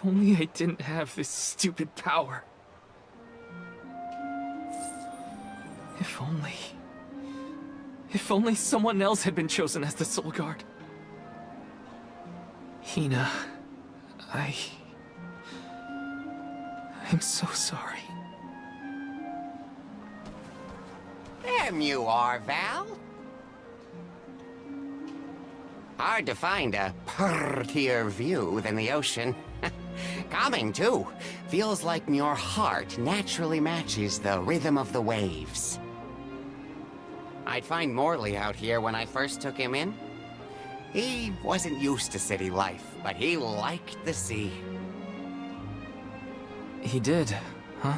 If only I didn't have this stupid power. If only... If only someone else had been chosen as the Soul Guard. Hina, I'm so sorry. There you are, Val. Hard to find a prettier view than the ocean. Calming, too. Feels like your heart naturally matches the rhythm of the waves. I'd find Morley out here when I first took him in. He wasn't used to city life, but he liked the sea. He did, huh?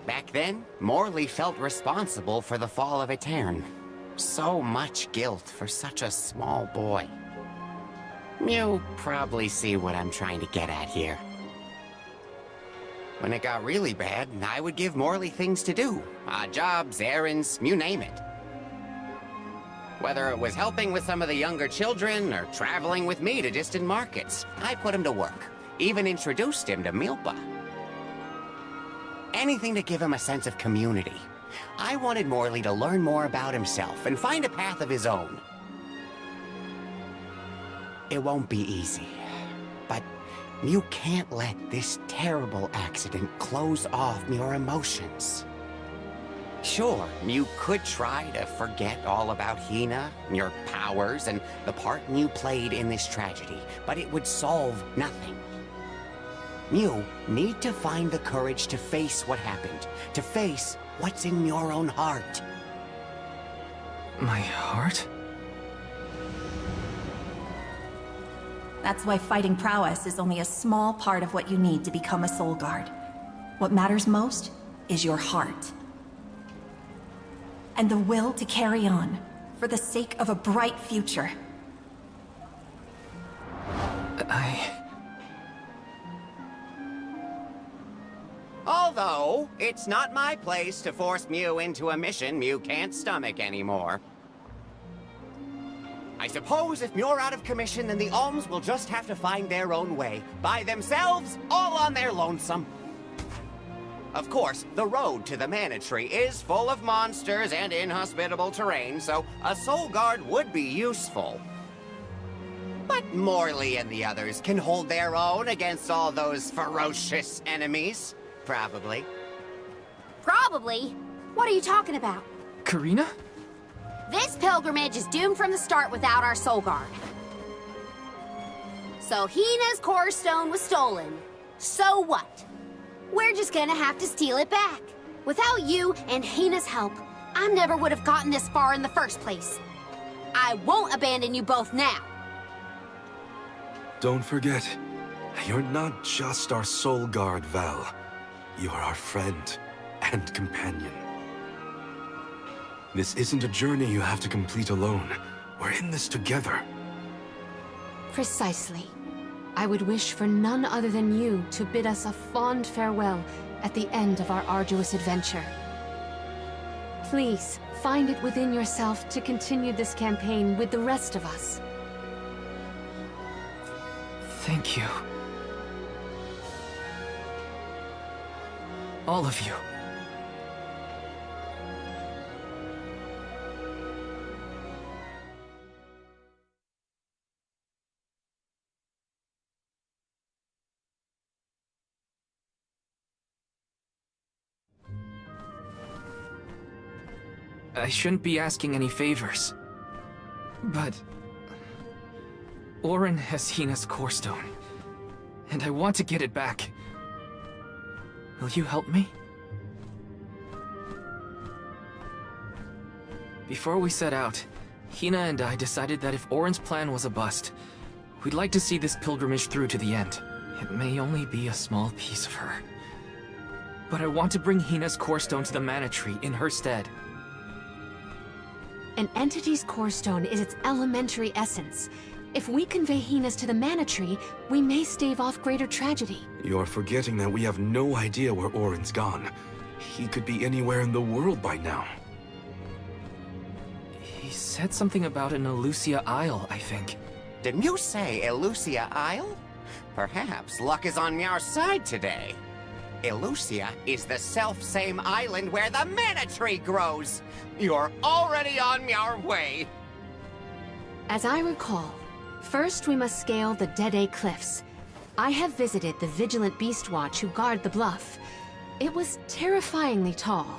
Back then, Morley felt responsible for the fall of Aetern. So much guilt for such a small boy. You probably see what I'm trying to get at here. When it got really bad, I would give Morley things to do. Odd jobs, errands, you name it. Whether it was helping with some of the younger children or traveling with me to distant markets, I put him to work. Even introduced him to Milpa. Anything to give him a sense of community. I wanted Morley to learn more about himself and find a path of his own. It won't be easy, but you can't let this terrible accident close off your emotions. Sure, you could try to forget all about Hina, your powers, and the part you played in this tragedy, but it would solve nothing. You need to find the courage to face what happened, to face what's in your own heart. My heart? That's why fighting prowess is only a small part of what you need to become a Soul Guard. What matters most is your heart. And the will to carry on, for the sake of a bright future. Although, it's not my place to force Mew into a mission Mew can't stomach anymore. I suppose if Mew're out of commission, then the Alms will just have to find their own way. By themselves, all on their lonesome. Of course, the road to the Mana Tree is full of monsters and inhospitable terrain, so a Soul Guard would be useful. But Morley and the others can hold their own against all those ferocious enemies. Probably. Probably? What are you talking about? Karina? This pilgrimage is doomed from the start without our Soul Guard. So Hina's Core Stone was stolen. So what? We're just gonna have to steal it back. Without you and Hina's help, I never would have gotten this far in the first place. I won't abandon you both now. Don't forget, you're not just our Soul Guard, Val. You are our friend and companion. This isn't a journey you have to complete alone. We're in this together. Precisely. I would wish for none other than you to bid us a fond farewell at the end of our arduous adventure. Please, find it within yourself to continue this campaign with the rest of us. Thank you. All of you. I shouldn't be asking any favors, but Auron has Hina's Core Stone, and I want to get it back. Will you help me? Before we set out, Hina and I decided that if Auron's plan was a bust, we'd like to see this pilgrimage through to the end. It may only be a small piece of her, but I want to bring Hina's Core Stone to the Mana Tree in her stead. An entity's core stone is its elementary essence. If we convey Hina's to the Mana Tree, we may stave off greater tragedy. You're forgetting that we have no idea where Auron's gone. He could be anywhere in the world by now. He said something about an Elusia Isle, I think. Didn't you say Elusia Isle? Perhaps luck is on our side today. Elusia is the self-same island where the mana tree grows. You're already on our way. As I recall, first we must scale the Dede Cliffs. I have visited the Vigilant Beast Watch who guard the bluff. It was terrifyingly tall.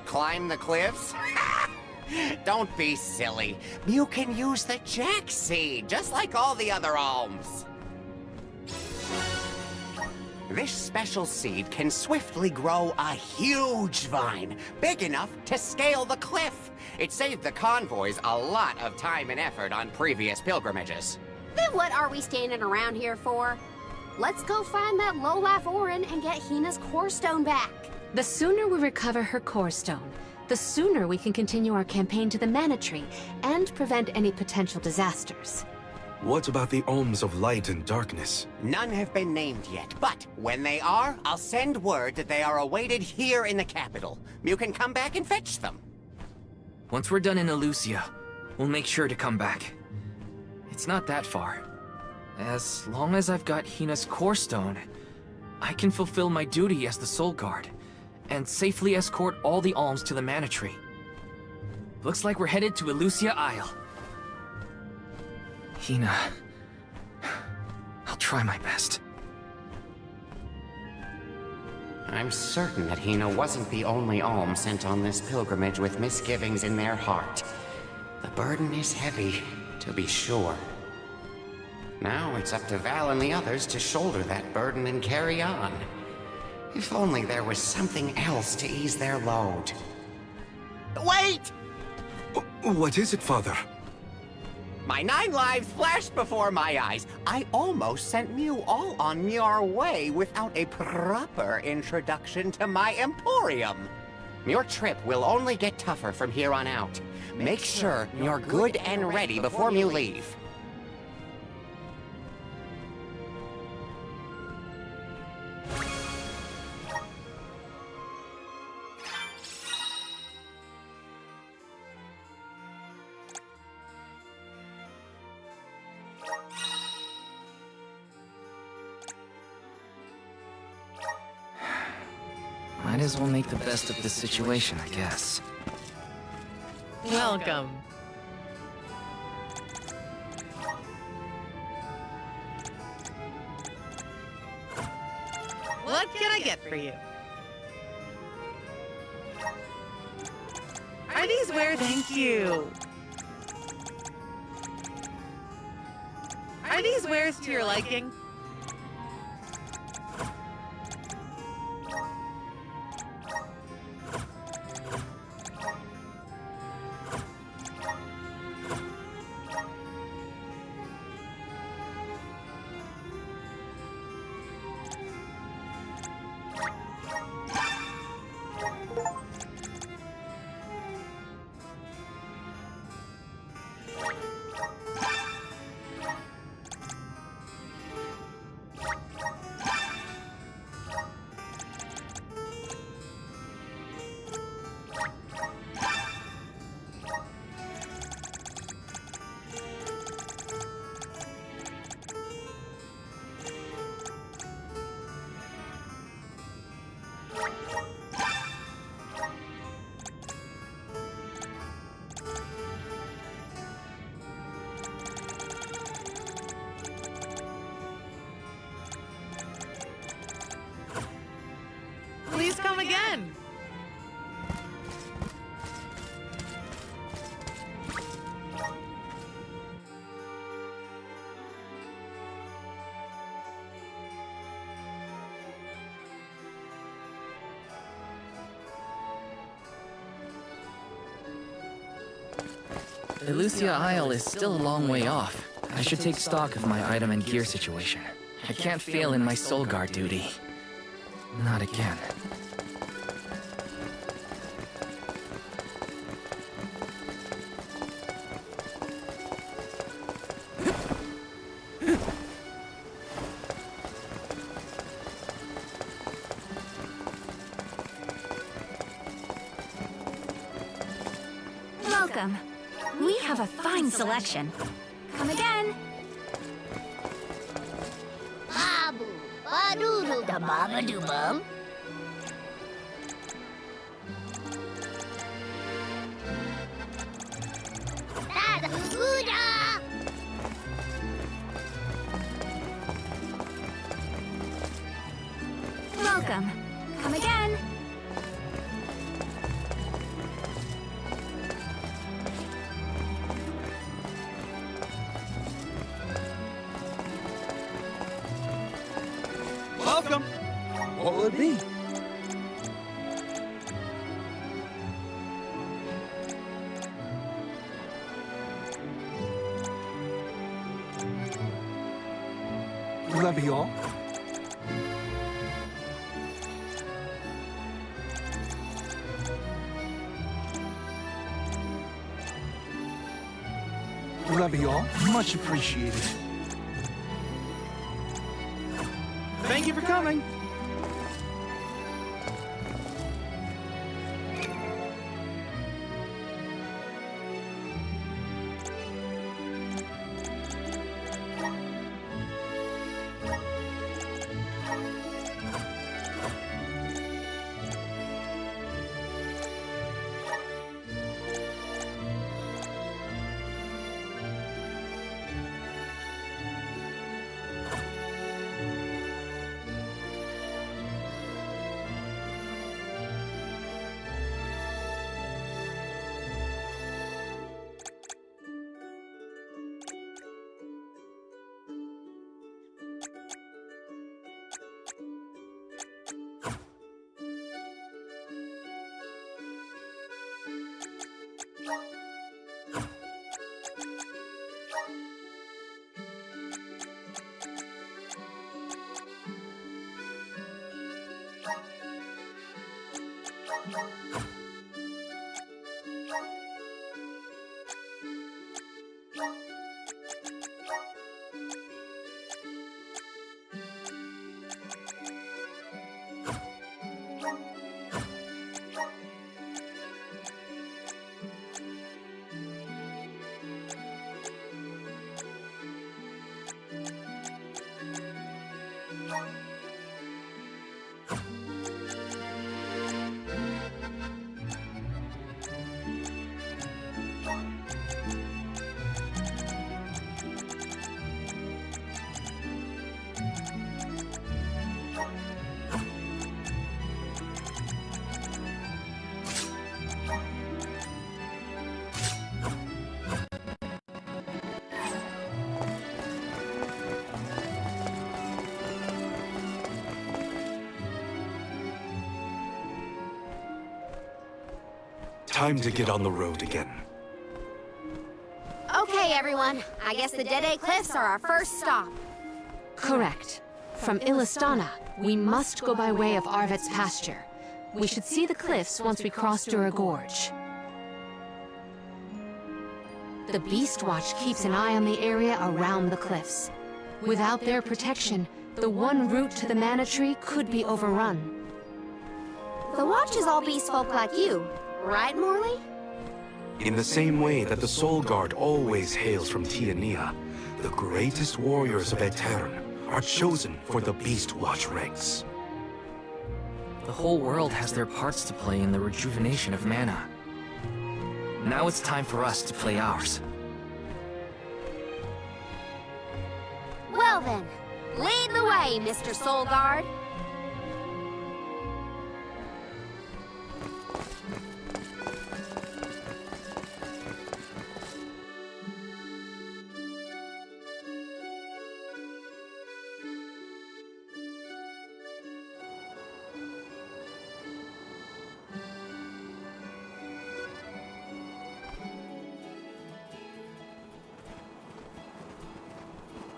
Climb the cliffs? Don't be silly. You can use the Jack Seed, just like all the other alms. This special seed can swiftly grow a huge vine, big enough to scale the cliff. It saved the convoys a lot of time and effort on previous pilgrimages. Then what are we standing around here for? Let's go find that lowlife Orin and get Hina's core stone back. The sooner we recover her core stone, the sooner we can continue our campaign to the Mana Tree and prevent any potential disasters. What about the Alms of Light and Darkness? None have been named yet, but when they are, I'll send word that they are awaited here in the capital. You can come back and fetch them. Once we're done in Elusia, we'll make sure to come back. It's not that far. As long as I've got Hina's core stone, I can fulfill my duty as the Soul Guard and safely escort all the alms to the Mana Tree. Looks like we're headed to Elusia Isle. Hina... I'll try my best. I'm certain that Hina wasn't the only alm sent on this pilgrimage with misgivings in their heart. The burden is heavy, to be sure. Now it's up to Val and the others to shoulder that burden and carry on. If only there was something else to ease their load. Wait! What is it, Father? My 9 lives flashed before my eyes. I almost sent Mew all on your way without a proper introduction to my Emporium. Your trip will only get tougher from here on out. Make sure you're good and ready before you leave. Might as well make the best of this situation, I guess. Welcome. What can I get for you? Are these wares? Thank you. Are these wares to your liking? Please come again. Elusia Isle is still a long way off. I should take stock of my item and gear situation. I can't fail in my Soul Guard duty. Not again. Welcome. We have a fine selection. Come again. doodle da baba doo bum. Da da doo da. Welcome. Come again. Welcome. What will it be? Will that be all? Will that be all? Much appreciated. Thank you for coming. Time to get on the road again. Okay, everyone. I guess the Dead Cliffs are our first stop. Correct. From Illistana, we must go by way of Arvet's pasture. We should see the cliffs once we cross Dura Gorge. The Beast Watch keeps an eye on the area around the cliffs. Without their protection, the one route to the Mana Tree could be overrun. The Watch is all beast folk like you, right, Morley? In the same way that the Soul Guard always hails from Tiania, the greatest warriors of Aetern are chosen for the Beast Watch ranks. The whole world has their parts to play in the rejuvenation of mana. Now it's time for us to play ours. Well then, lead the way, Mr. Soul Guard.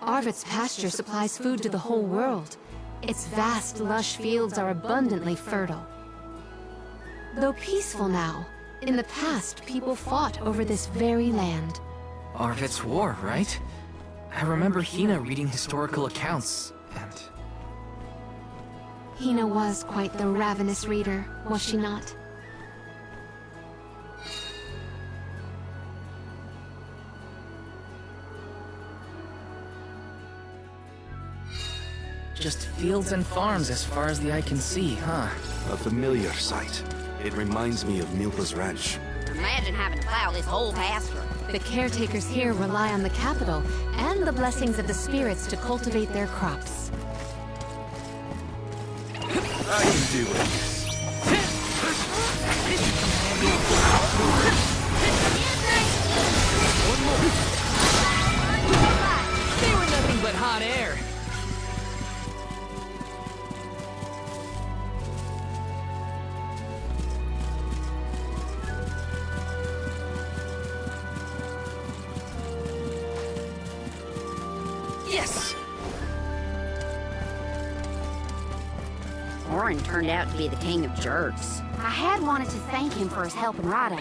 Arvet's pasture supplies food to the whole world. Its vast, lush fields are abundantly fertile. Though peaceful now, in the past people fought over this very land. Arvet's War, right? I remember Hina reading historical accounts, and... Hina was quite the ravenous reader, was she not? Just fields and farms as far as the eye can see, huh? A familiar sight. It reminds me of Milpa's ranch. Imagine having to plow this whole pasture. The caretakers here rely on the capital and the blessings of the spirits to cultivate their crops. I can do it. They were nothing but hot air. Yes! Orin turned out to be the king of jerks. I had wanted to thank him for his help in Rado,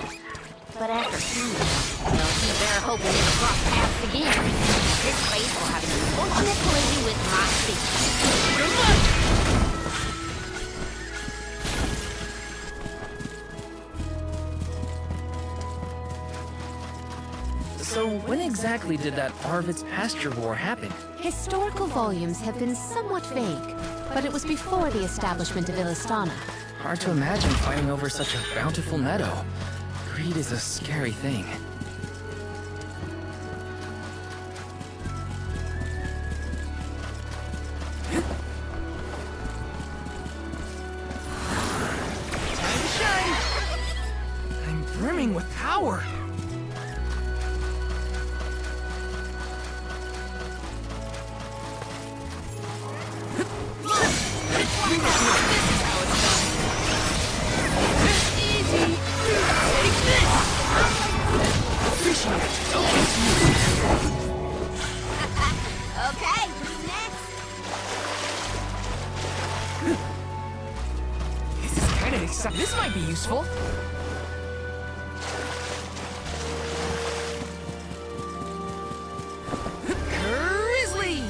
but after seeing him, well, he better hope we never cross paths again. This place will have an unfortunate collision with my feet. Good luck! So when exactly did that Arvid's pasture war happen? Historical volumes have been somewhat vague, but it was before the establishment of Illistana. Hard to imagine fighting over such a bountiful meadow. Greed is a scary thing. Time to shine! I'm brimming with power! Okay, who's next? This is kind of exciting. This might be useful. Grizzly!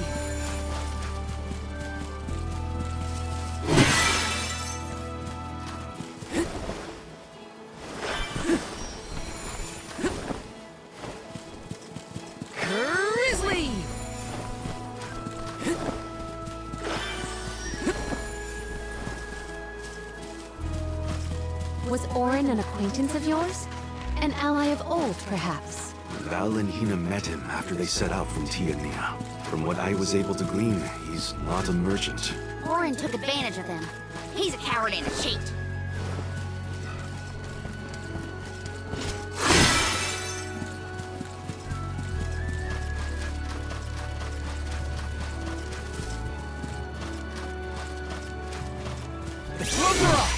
Grizzly! Was Orin an acquaintance of yours? An ally of old, perhaps? Val and Hina met him after they set out from Tiania. From what I was able to glean, he's not a merchant. Orin took advantage of them. He's a coward and a cheat. The gloves are off!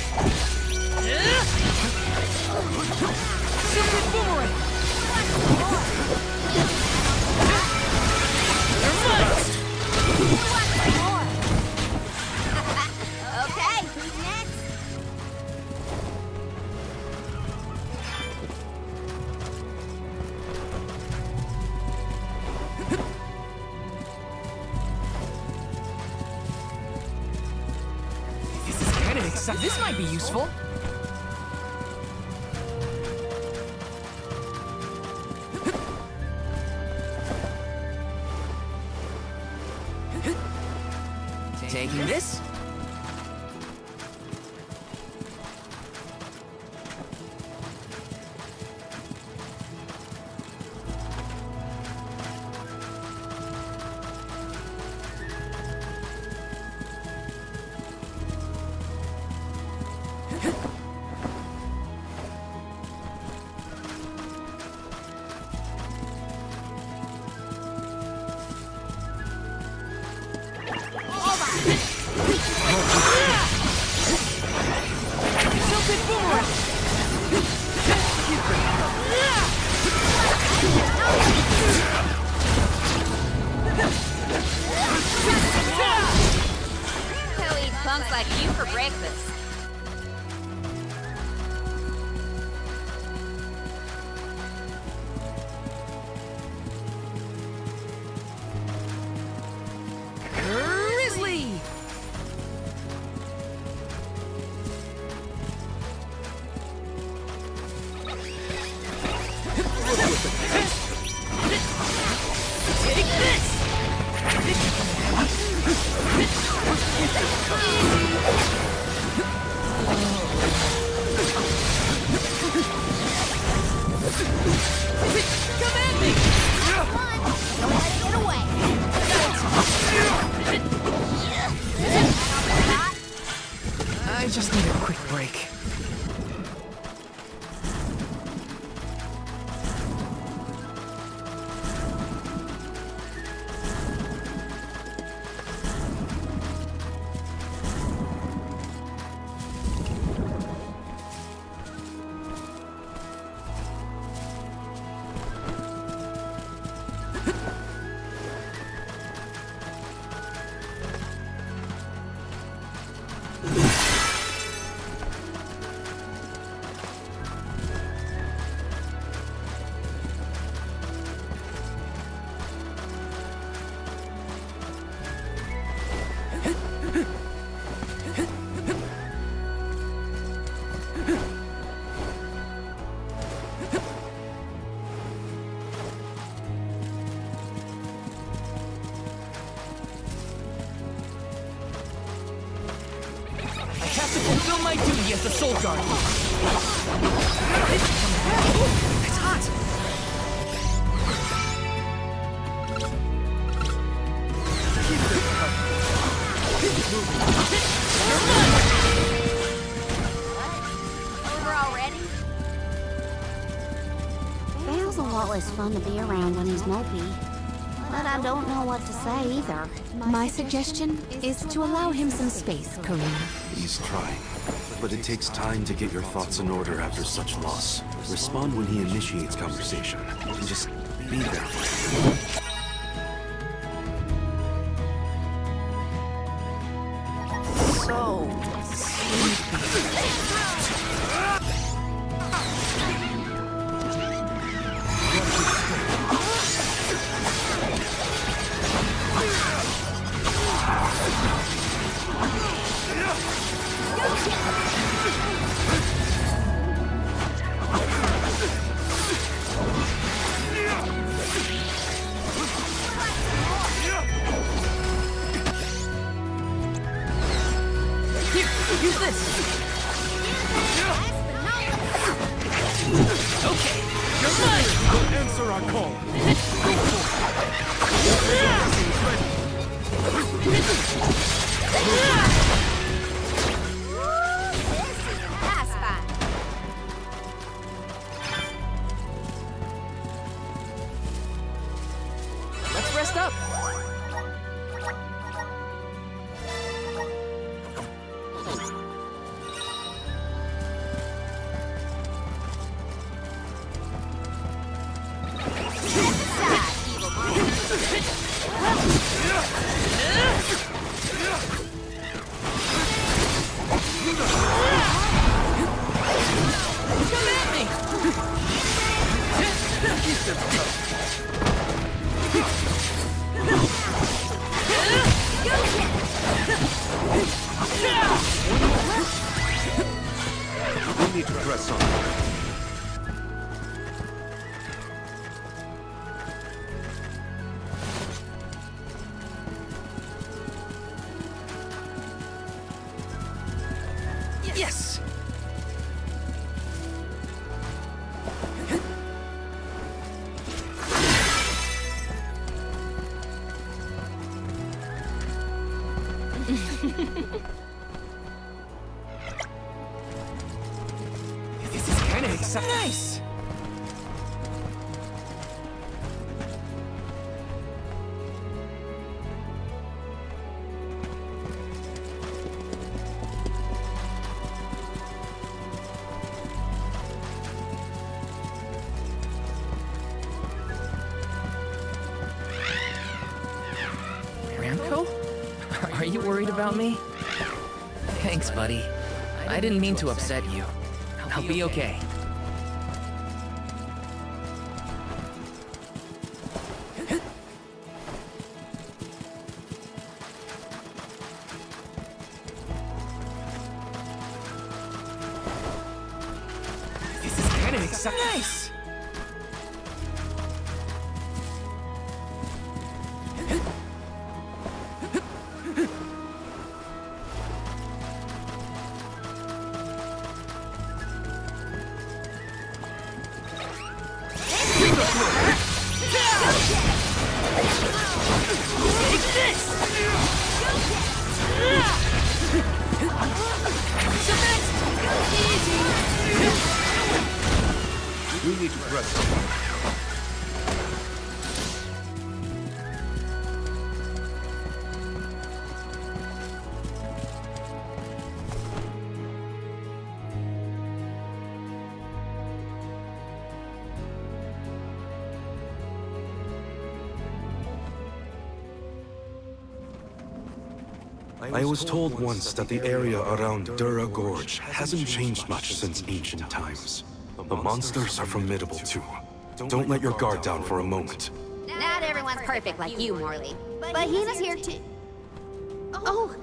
Silver boomerang! They're mine! Okay, who's next? This is kind of exciting. This might be useful. Taking this. All right, we I have to fulfill my duty as the Soul Guard. It's hot. Over already? Vale's a lot less fun to be around when he's mopey. But I don't know what to say either. My suggestion is to allow him some space, Karina. He's trying. But it takes time to get your thoughts in order after such loss. Respond when he initiates conversation. And just be there for him. So use this. Okay, you're mine. Answer our call. That's fine. Let's rest up. Come at me! We need to press on. Yes! This is kind of exciting. Nice! Ramco? Are you worried about me? Thanks, buddy. I didn't mean to upset you. I'll be okay. This is kind of exciting. Nice! We need to press on. I was told once that the area around Dura Gorge hasn't changed much since ancient times. The monsters are formidable too. Don't let your guard down for a moment. Not everyone's perfect like you, Morley. But Hina's here too. Oh,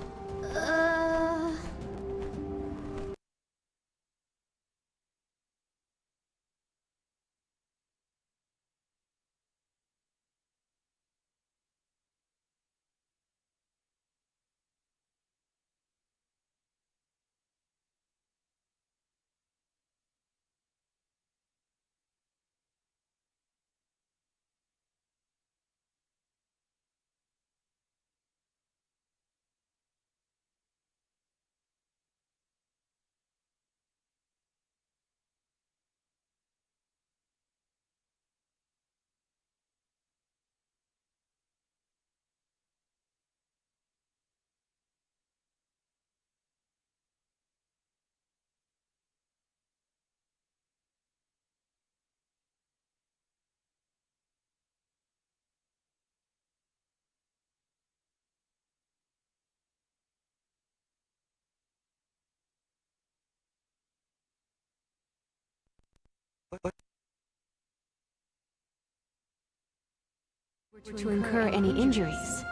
To incur any injuries.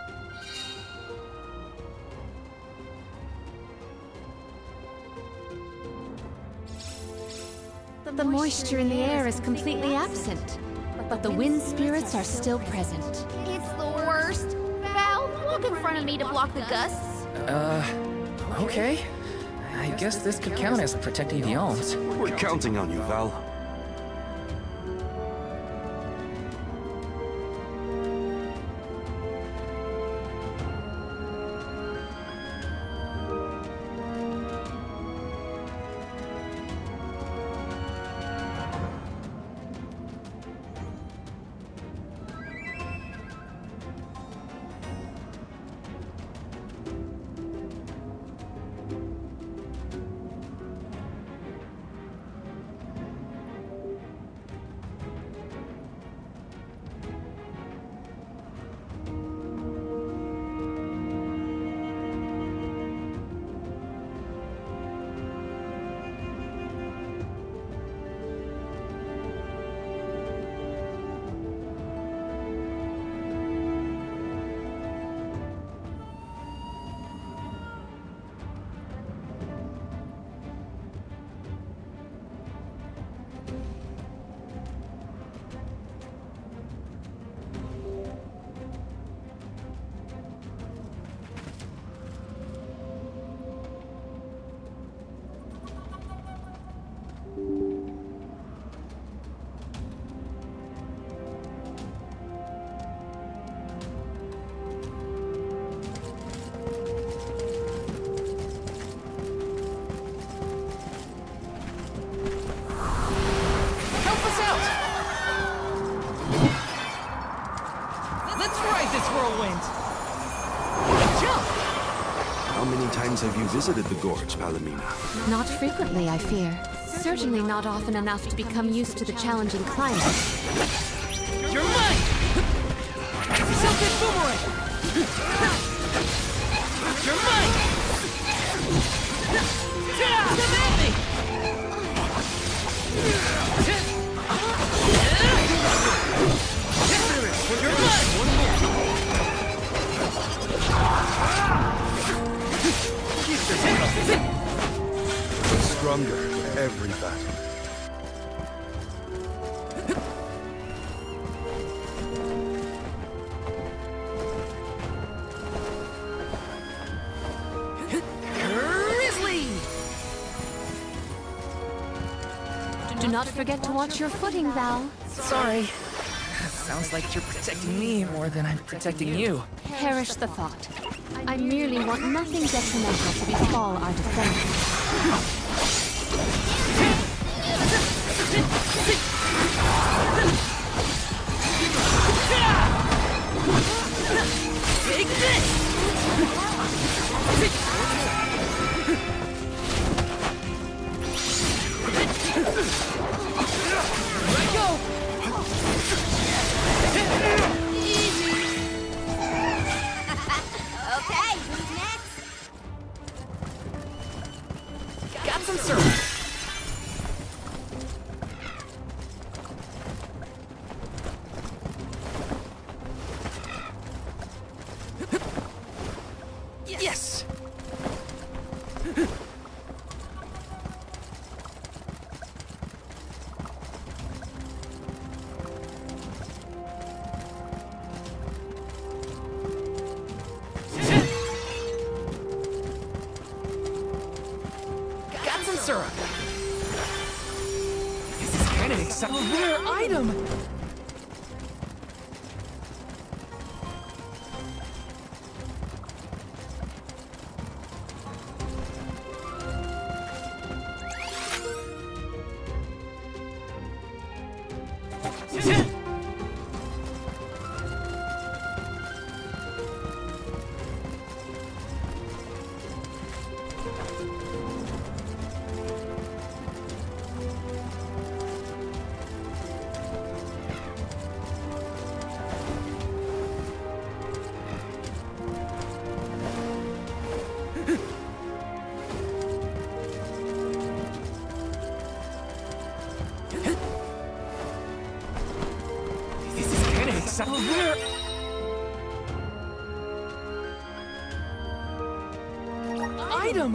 The moisture in the air is completely absent, but the wind spirits are still present. it's the worst. Val, walk in front of me to block the gusts. Okay. I guess this could count as protecting the elms. We're counting on you, Val. How many times have you visited the gorge, Palomina? Not frequently, I fear. Certainly not often enough to become used to the challenging climate. You're mine! Silken boomerang! You're mine! Demand me! You're mine! Stronger every battle. Grizzly! Do not forget to watch your footing, Val. Sorry. Sounds like you're protecting me more than I'm protecting you. Perish the thought. I merely want nothing detrimental to befall our defenders. Take this! Let go! Okay, who's next? Yes! Got some syrup! This is kind of exciting. A rare item! This is kind of exciting. A rare item!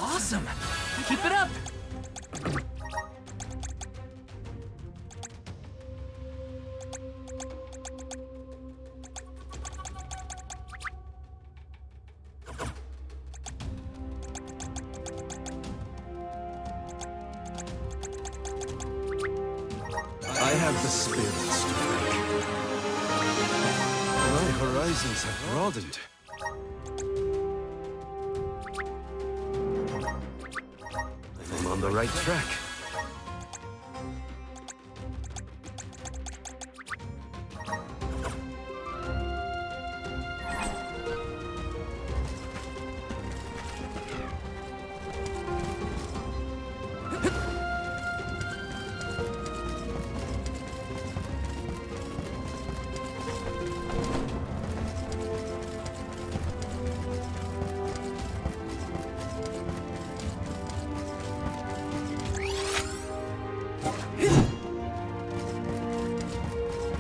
Awesome! Keep it up! I have the spirits to break. My horizons have broadened. I'm on the right track.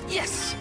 Yes!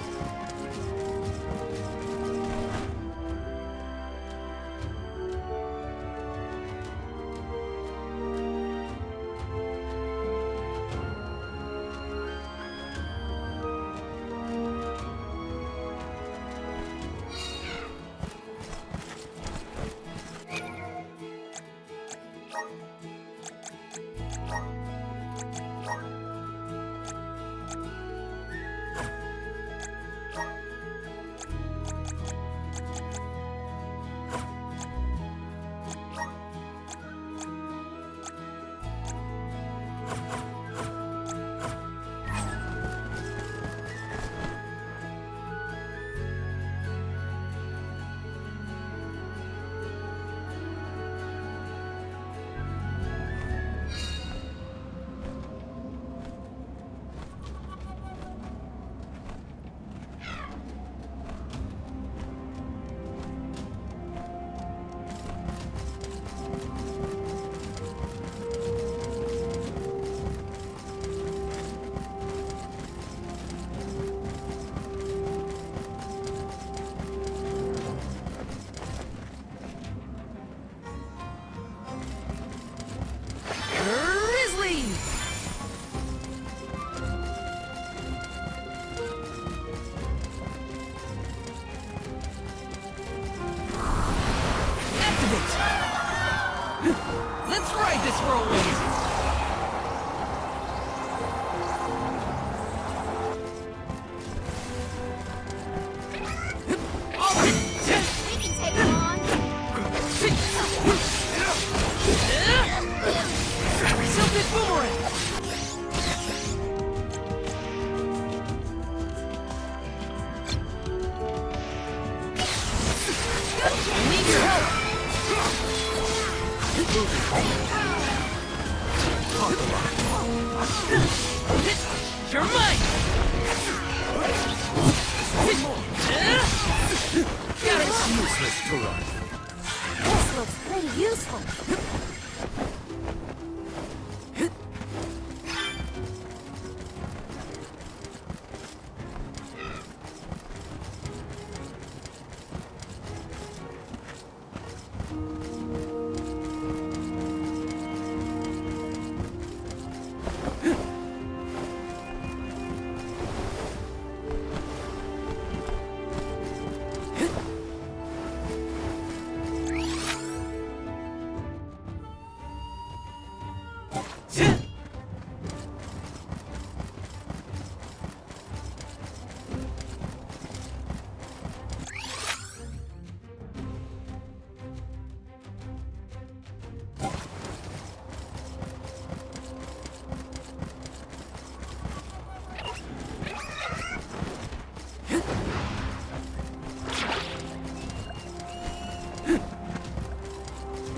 You're mine! Got it! Useless to run. This looks pretty useful.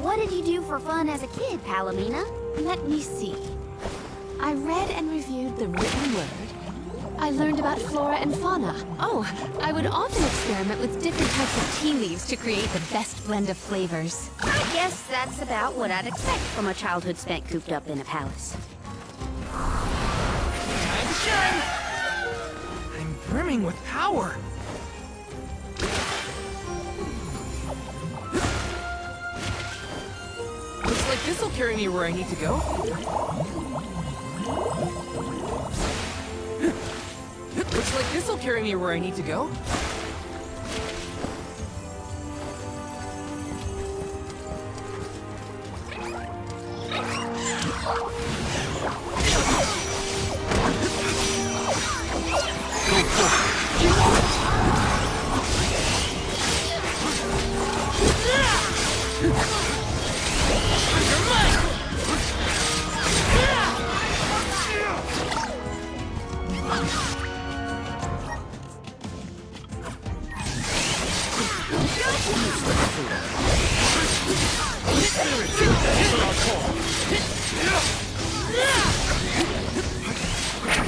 What did you do for fun as a kid, Palomina? Let me see. I read and reviewed the written word. I learned about flora and fauna. Oh, I would often experiment with different types of tea leaves to create the best blend of flavors. I guess that's about what I'd expect from a childhood spent cooped up in a palace. Time to shine! I'm brimming with power. Looks like this'll carry me where I need to go. Looks like this'll carry me where I need to go.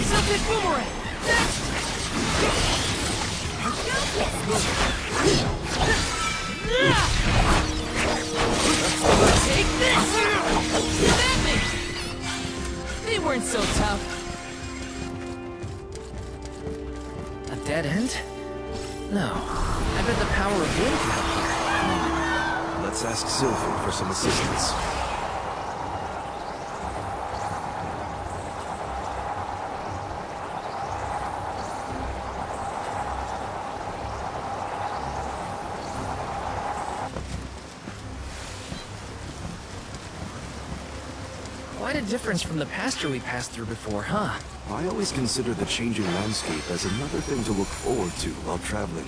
Celtic boomerang! Take this! Get at me! They weren't so tough. A dead end? No. I bet the power of wind can help here. Let's ask Sylphie for some assistance. Quite a difference from the pasture we passed through before, huh? I always consider the changing landscape as another thing to look forward to while traveling.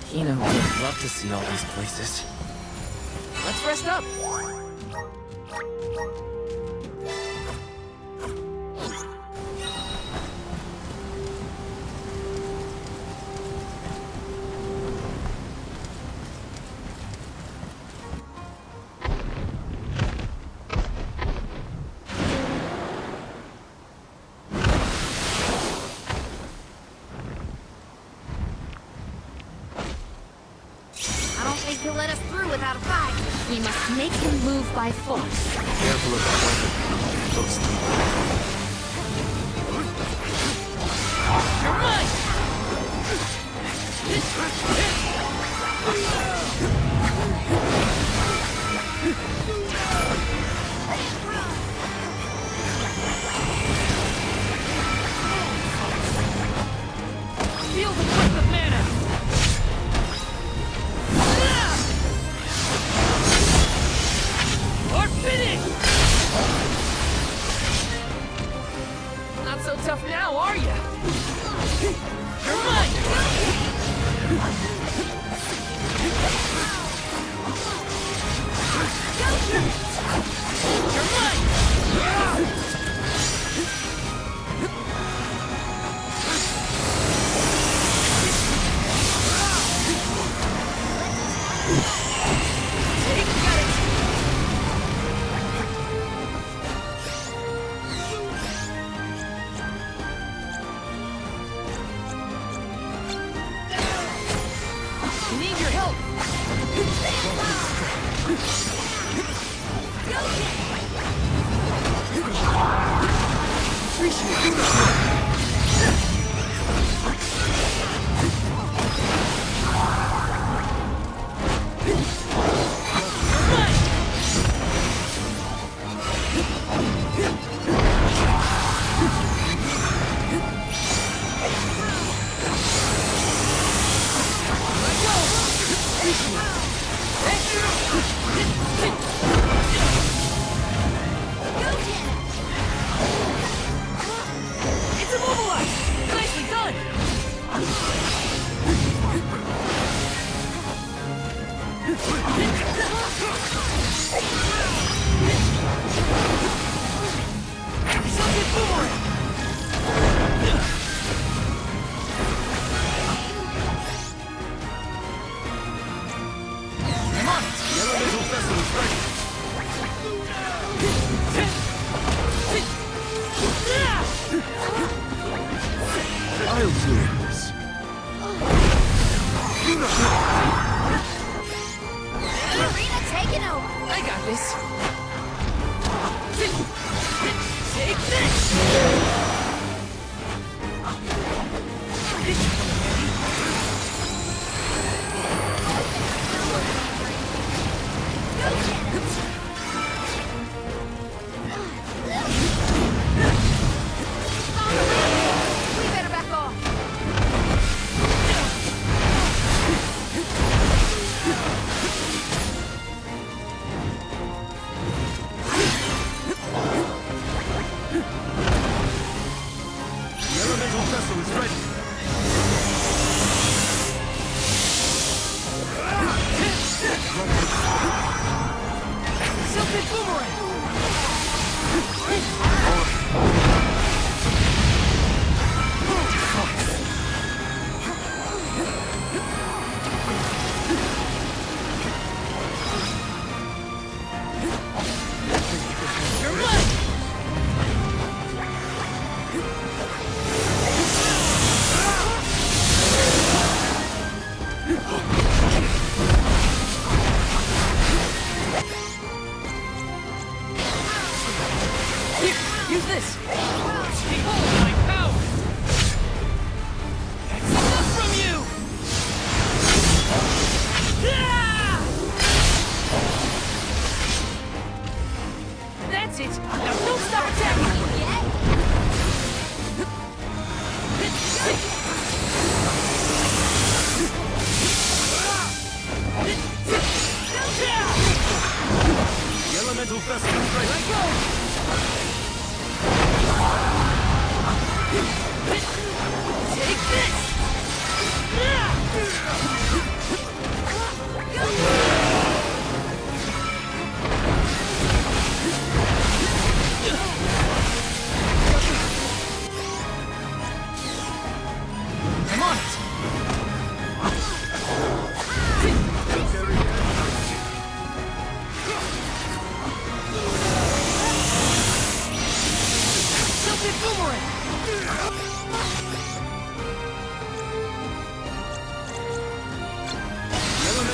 Hina would love to see all these places. Let's rest up. I don't think he'll let us through without a fight. We must make him move by force. Careful of that weapon. Those You're mine! Feel the breath of mana! Or finish! Not so tough now, are ya? You're mine! You're mine! Take it! It's immobilized! Nicely done! Something boomerang! Come on! The elemental vessel is ready! I'll do this. Arena taking over. I got this! Take this! We better back off. The elemental vessel is ready! Silken boomerang! You're mine! Here, use this! Behold my power! That's enough from you! Ah! That's it! Now don't stop attacking! The elemental vessel is ready! Let go! Take this! I'm on it! Silken boomerang!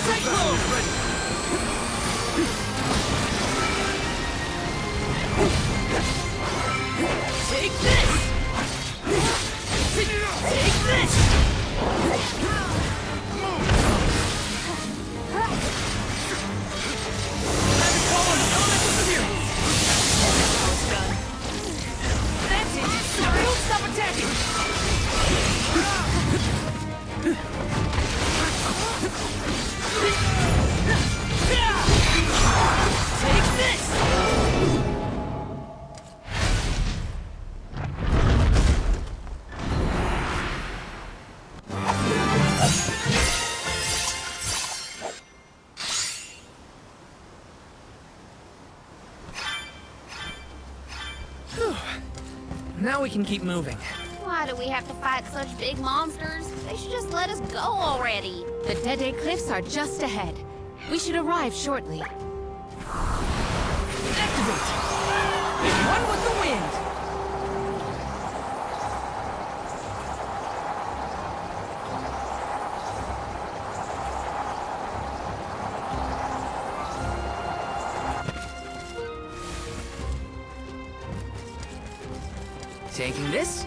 Cyclone! Take this! Take this! Time to call on elemental spirits! Almost done. That's it! Now don't stop attacking! Take this! Now we can keep moving. Why do we have to fight such big monsters? They should just let us go already. The Dede Cliffs are just ahead. We should arrive shortly. Activate! And run with the wind! Taking this?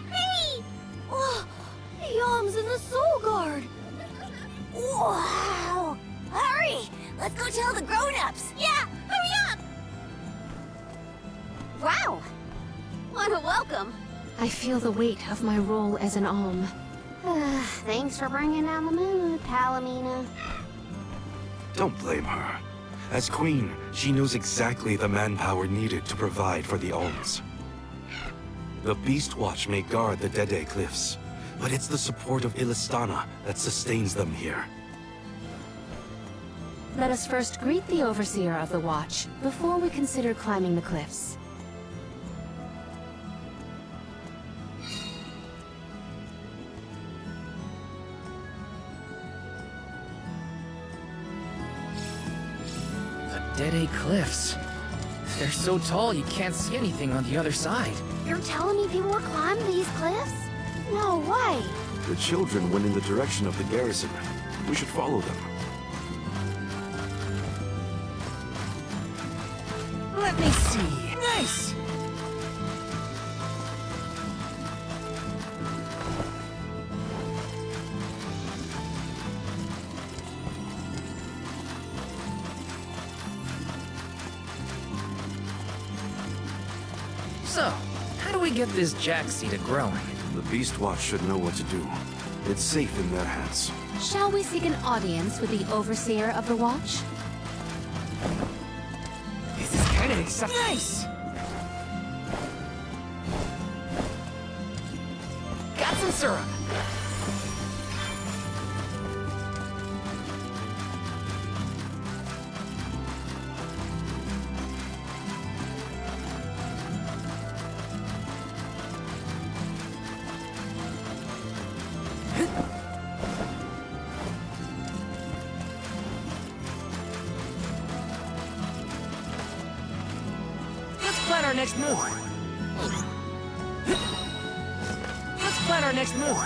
Hey! Oh, Yom's in the Soul Guard! Wow! Hurry! Let's go tell the grown-ups! Yeah, hurry up! Wow! What a welcome! I feel the weight of my role as an Alm. Thanks for bringing down the mood, Palomina. Don't blame her. As queen, she knows exactly the manpower needed to provide for the Alms. The Beast Watch may guard the Dede Cliffs, but it's the support of Illistana that sustains them here. Let us first greet the Overseer of the Watch, before we consider climbing the cliffs. The Dede Cliffs. They're so tall you can't see anything on the other side. You're telling me people were climbing these cliffs? No way! The children went in the direction of the garrison. We should follow them. Let me see. Nice! So, how do we get this Jaxi to growing? The Beast Watch should know what to do. It's safe in their hands. Shall we seek an audience with the Overseer of the Watch? This is kinda exciting. Nice! Got some syrup. Plan our next move. Let's plan our next move.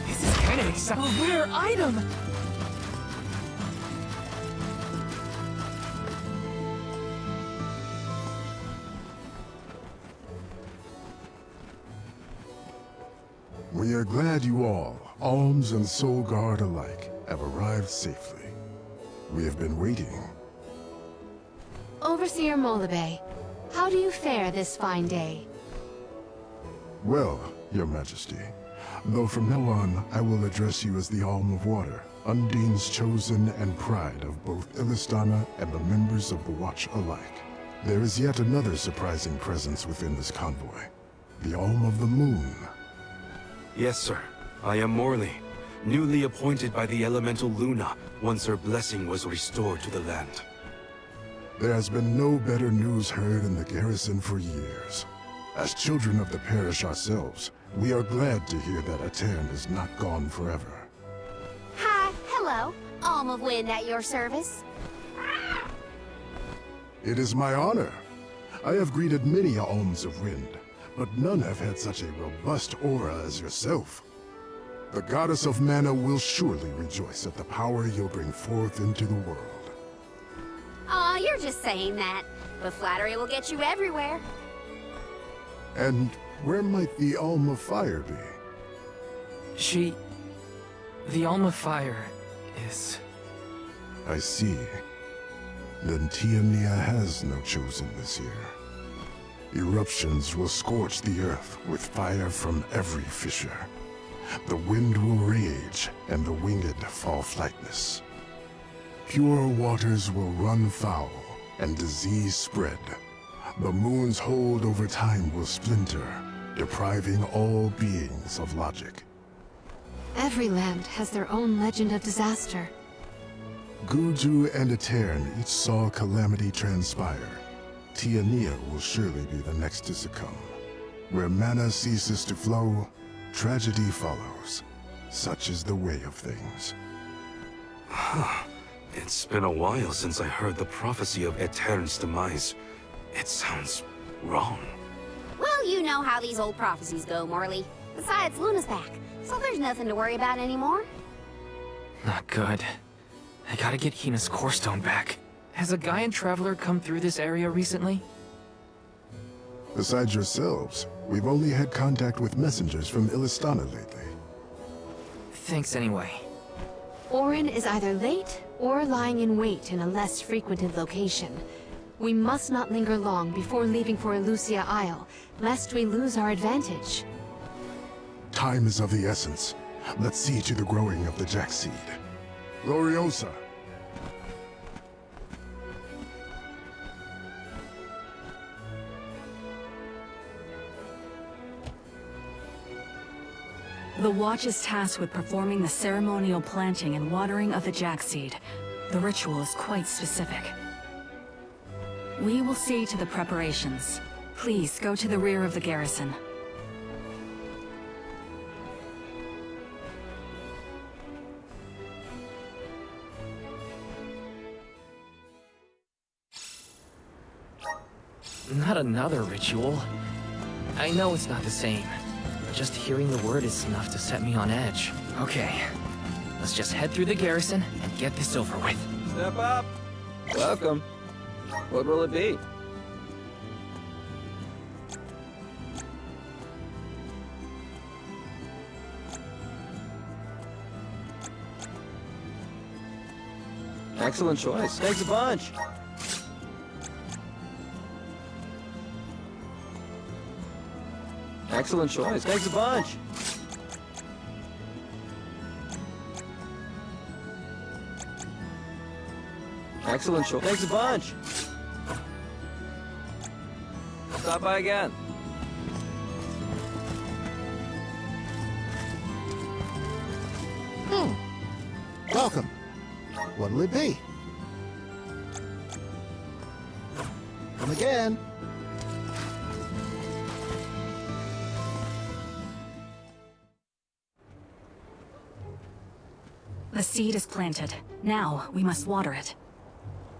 This is kind of exciting. A rare item. We are glad you all, Alms and Soul Guard alike, have arrived safely. We have been waiting. Overseer Molybay, how do you fare this fine day? Well, Your Majesty, though from now on I will address you as the Alm of Water, Undine's chosen and pride of both Illistana and the members of the Watch alike. There is yet another surprising presence within this convoy, the Alm of the Moon. Yes, sir. I am Morley, newly appointed by the elemental Luna once her blessing was restored to the land. There has been no better news heard in the garrison for years. As children of the parish ourselves, we are glad to hear that Aetern is not gone forever. Hi, hello. Alm of Wind at your service. It is my honor. I have greeted many Alms of Wind, but none have had such a robust aura as yourself. The Goddess of Mana will surely rejoice at the power you'll bring forth into the world. Aw, you're just saying that. But flattery will get you everywhere. And where might the Alm of Fire be? The Alm of Fire is... I see. Then Tiamnia has no chosen this year. Eruptions will scorch the earth with fire from every fissure. The wind will rage, and the winged fall flightless. Pure waters will run foul, and disease spread. The moon's hold over time will splinter, depriving all beings of logic. Every land has their own legend of disaster. Guju and Etern each saw calamity transpire. Tiania will surely be the next to succumb. Where mana ceases to flow, tragedy follows. Such is the way of things. It's been a while since I heard the prophecy of Etern's demise. It sounds wrong. Well, you know how these old prophecies go, Morley. Besides, Luna's back, so there's nothing to worry about anymore. Not good. I gotta get Hina's core stone back. Has a Gaian traveler come through this area recently? Besides yourselves, we've only had contact with messengers from Illistana lately. Thanks anyway. Orin is either late or lying in wait in a less frequented location. We must not linger long before leaving for Elusia Isle, lest we lose our advantage. Time is of the essence. Let's see to the growing of the Jack seed. Gloriosa! The Watch is tasked with performing the ceremonial planting and watering of the Jack seed. The ritual is quite specific. We will see to the preparations. Please go to the rear of the garrison. Not another ritual. I know it's not the same. Just hearing the word is enough to set me on edge. Okay, let's just head through the garrison and get this over with. Step up! Welcome. What will it be? Excellent choice. Thanks a bunch. Excellent choice. Thanks a bunch. Excellent choice. Thanks a bunch. Stop by again. Welcome. What'll it be? Come again. The seed is planted. Now, we must water it.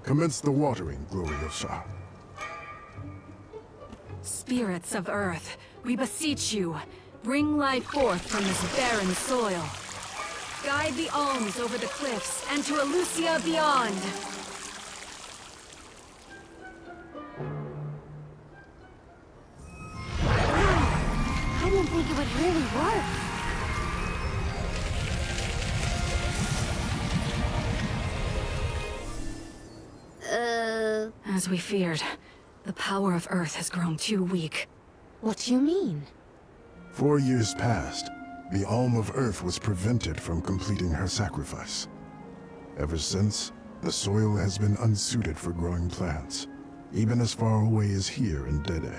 Commence the watering, Gloriosa. Spirits of Earth, we beseech you, bring life forth from this barren soil. Guide the alms over the cliffs and to Elusia beyond. I didn't think it would really work. As we feared, the power of Earth has grown too weak. What do you mean? 4 years passed. The Alm of Earth was prevented from completing her sacrifice. Ever since, the soil has been unsuited for growing plants, even as far away as here in Dede.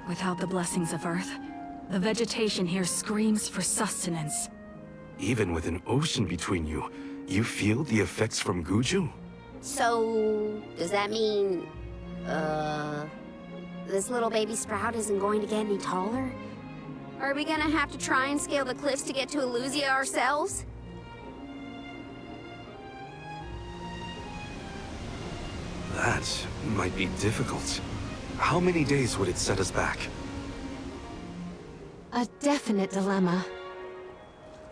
Without the blessings of Earth, the vegetation here screams for sustenance. Even with an ocean between you, you feel the effects from Guju? So, does that mean, this little baby sprout isn't going to get any taller? Are we gonna have to try and scale the cliffs to get to Elusia ourselves? That might be difficult. How many days would it set us back? A definite dilemma.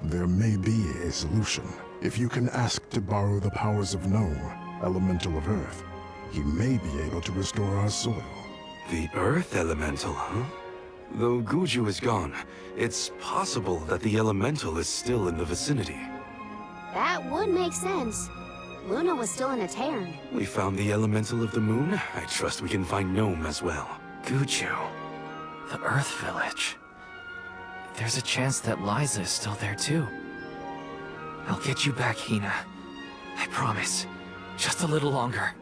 There may be a solution. If you can ask to borrow the powers of Gnome, Elemental of Earth, he may be able to restore our soil. The Earth Elemental, huh? Though Guju is gone, it's possible that the Elemental is still in the vicinity. That would make sense. Luna was still in a Terran. We found the Elemental of the Moon. I trust we can find Gnome as well. Guju. The Earth Village. There's a chance that Liza is still there too. I'll get you back, Hina. I promise. Just a little longer.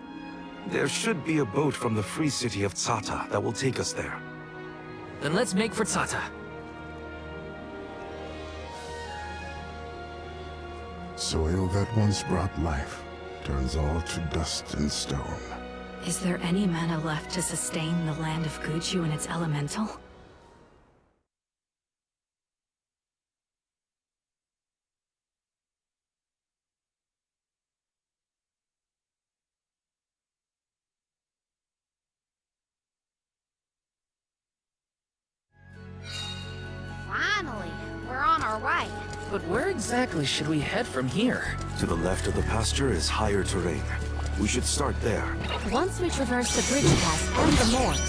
There should be a boat from the free city of Tsata that will take us there. Then let's make for Tsata. Soil that once brought life turns all to dust and stone. Is there any mana left to sustain the land of Guju and its elemental? Finally, we're on our way. But where exactly should we head from here? To the left of the pasture is higher terrain. We should start there. Once we traverse the bridge pass and the moors,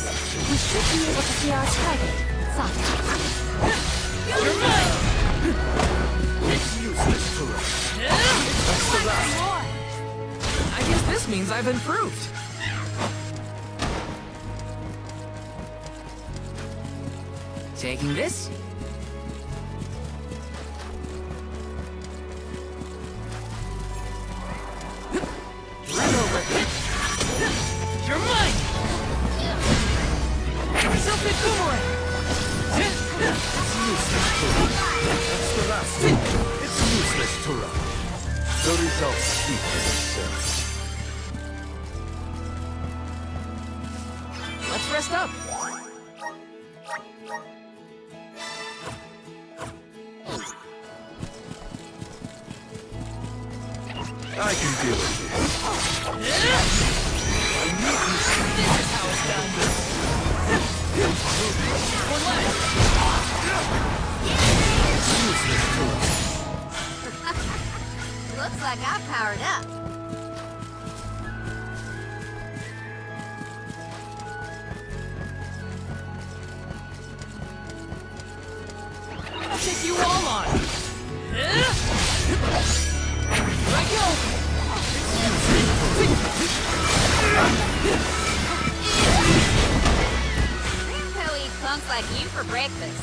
we should be able to see our target, Sokka. You're mine! It's useless to rush. That's the last. I guess this means I've improved. Taking this? Right over. You're mine! Selfie boomerang! It's useless to rush. That's the last. It's useless to rush. The results speak for themselves. Let's rest up. I can deal with this. This is how it's done. One left. Useless to rush. Looks like I powered up. I'll take you all on. Here I go. Who eats punks like you for breakfast?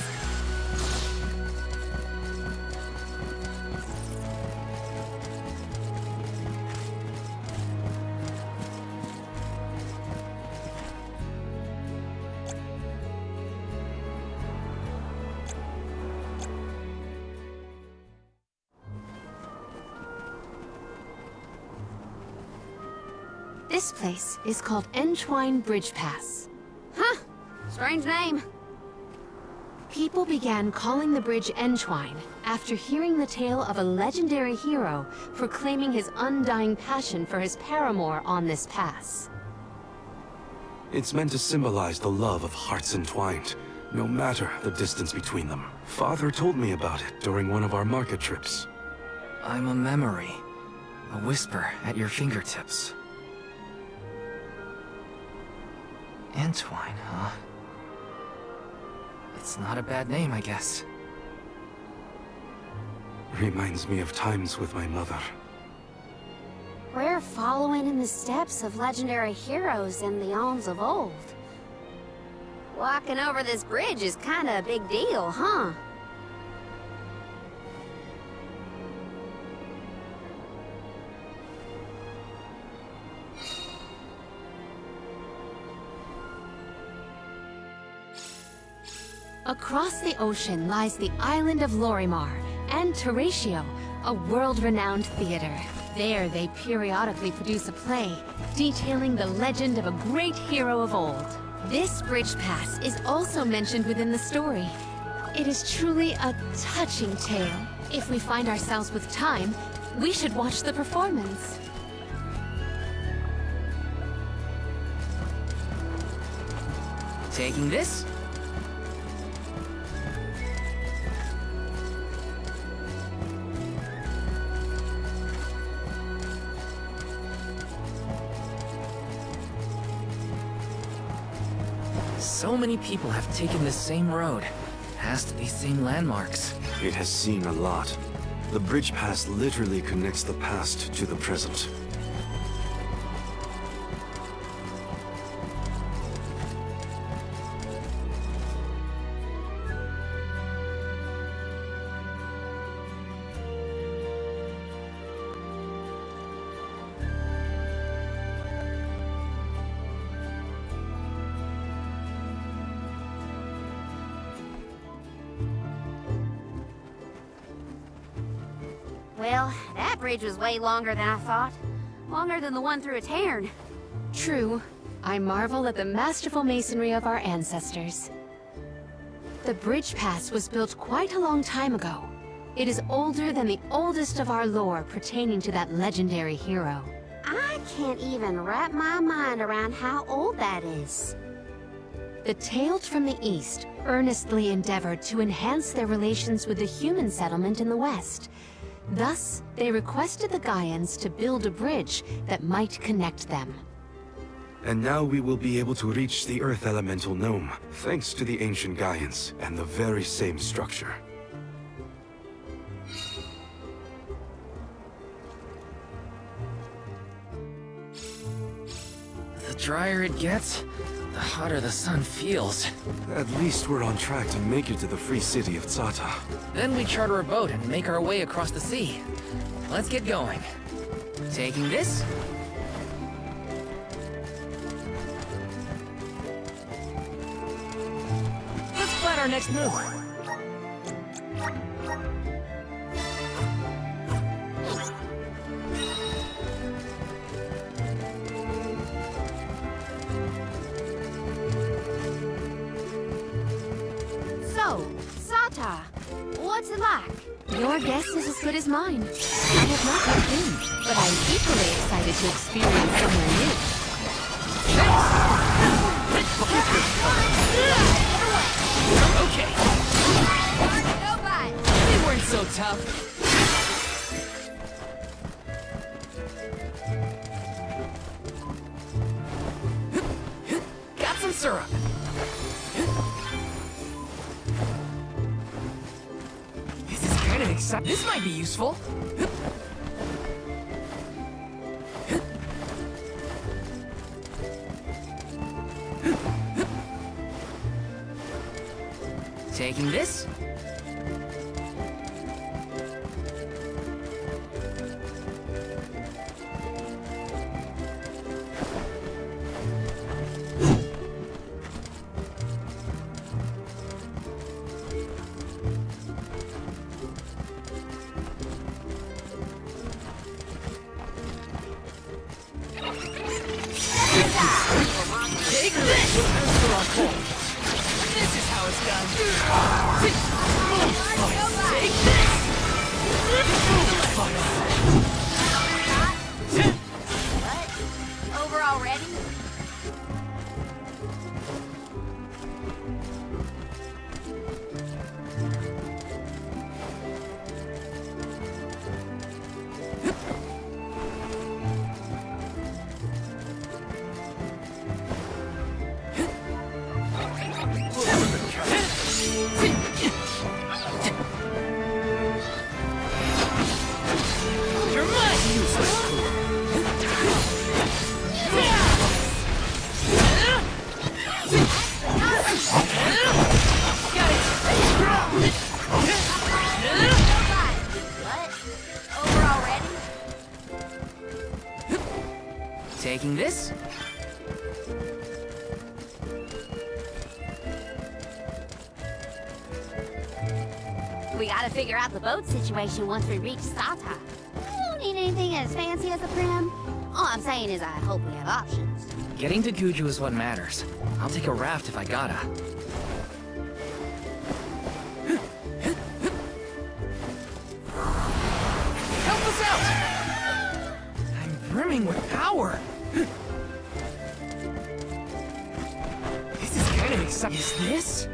This place is called Entwine Bridge Pass. Huh. Strange name. People began calling the bridge Entwine after hearing the tale of a legendary hero proclaiming his undying passion for his paramour on this pass. It's meant to symbolize the love of hearts entwined, no matter the distance between them. Father told me about it during one of our market trips. I'm a memory. A whisper at your fingertips. Entwine, huh? It's not a bad name, I guess. Reminds me of times with my mother. We're following in the steps of legendary heroes in the Aeons of old. Walking over this bridge is kinda a big deal, huh? Across the ocean lies the island of Lorimar and Teratio, a world-renowned theater. There they periodically produce a play detailing the legend of a great hero of old. This bridge pass is also mentioned within the story. It is truly a touching tale. If we find ourselves with time, we should watch the performance. Taking this? So many people have taken this same road, past these same landmarks. It has seen a lot. The bridge pass literally connects the past to the present. Well, that bridge was way longer than I thought. Longer than the one through a cairn. True. I marvel at the masterful masonry of our ancestors. The bridge pass was built quite a long time ago. It is older than the oldest of our lore pertaining to that legendary hero. I can't even wrap my mind around how old that is. The Tailed from the East earnestly endeavored to enhance their relations with the human settlement in the West. Thus, they requested the Gaians to build a bridge that might connect them. And now we will be able to reach the Earth Elemental Gnome, thanks to the ancient Gaians and the very same structure. The drier it gets, the hotter the sun feels. At least we're on track to make it to the free city of Tsata. Then we charter a boat and make our way across the sea. Let's get going. Taking this? Let's plan our next move. So, Tsata, what's it like? Your guess is as good as mine. I have not yet been, but I'm equally excited to experience somewhere new. Okay. Nobody. They weren't so tough. Got some syrup. This is kind of exciting. This might be useful. Taking this? Take this! This is how it's done. Take this! What? Over already? You're mine! What? Over already? Taking this? We gotta figure out the boat situation once we reach Tsata. We don't need anything as fancy as a prim. All I'm saying is I hope we have options. Getting to Guju is what matters. I'll take a raft if I gotta. Help us out! I'm brimming with power! This is kind of exciting. Is this?